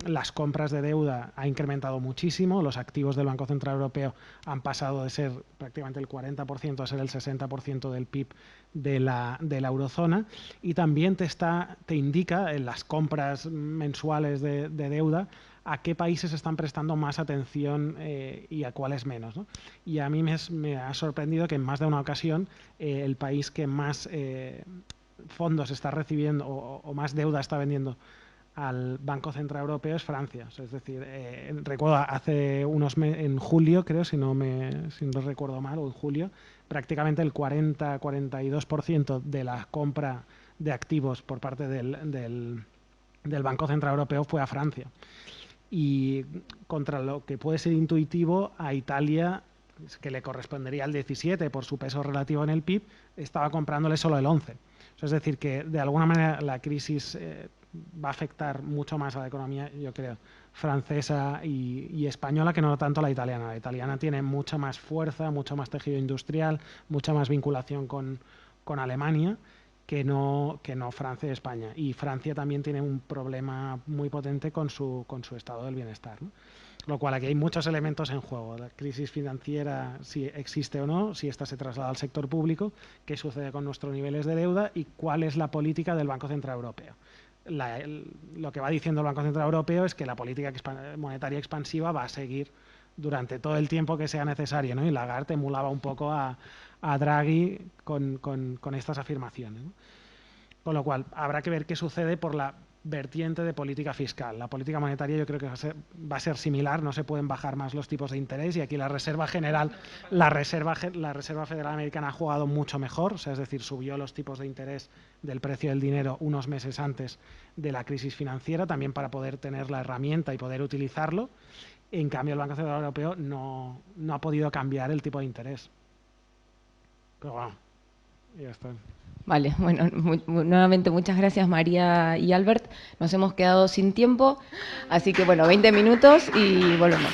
las compras de deuda han incrementado muchísimo. Los activos del Banco Central Europeo han pasado de ser prácticamente el 40% a ser el 60% del PIB de la eurozona, y también te indica en las compras mensuales de deuda a qué países están prestando más atención y a cuáles menos, ¿no? Y a mí me ha sorprendido que en más de una ocasión el país que más fondos está recibiendo o más deuda está vendiendo al Banco Central Europeo es Francia. Es decir, recuerdo hace unos meses, en julio, creo, si no recuerdo mal, o en julio, prácticamente el 42% de la compra de activos por parte del Banco Central Europeo fue a Francia. Y contra lo que puede ser intuitivo, a Italia, que le correspondería el 17 por su peso relativo en el PIB, estaba comprándole solo el 11. Es decir, que de alguna manera la crisis va a afectar mucho más a la economía, yo creo, francesa y española, que no tanto a la italiana. La italiana tiene mucha más fuerza, mucho más tejido industrial, mucha más vinculación con Alemania que no Francia y España. Y Francia también tiene un problema muy potente con su estado del bienestar, ¿no? Lo cual aquí hay muchos elementos en juego. La crisis financiera, si existe o no, si esta se traslada al sector público, qué sucede con nuestros niveles de deuda y cuál es la política del Banco Central Europeo. Lo que va diciendo el Banco Central Europeo es que la política monetaria expansiva va a seguir durante todo el tiempo que sea necesario, ¿no? Y Lagarde emulaba un poco a Draghi con estas afirmaciones, ¿no? Con lo cual, habrá que ver qué sucede por la vertiente de política fiscal. La política monetaria yo creo que va a ser similar, no se pueden bajar más los tipos de interés, y aquí la Reserva Federal Americana ha jugado mucho mejor, o sea, es decir, subió los tipos de interés del precio del dinero unos meses antes de la crisis financiera, también para poder tener la herramienta y poder utilizarlo. En cambio, el Banco Central Europeo no ha podido cambiar el tipo de interés. Pero bueno, ya está. Vale, bueno, nuevamente muchas gracias María y Albert. Nos hemos quedado sin tiempo, así que bueno, 20 minutos y volvemos.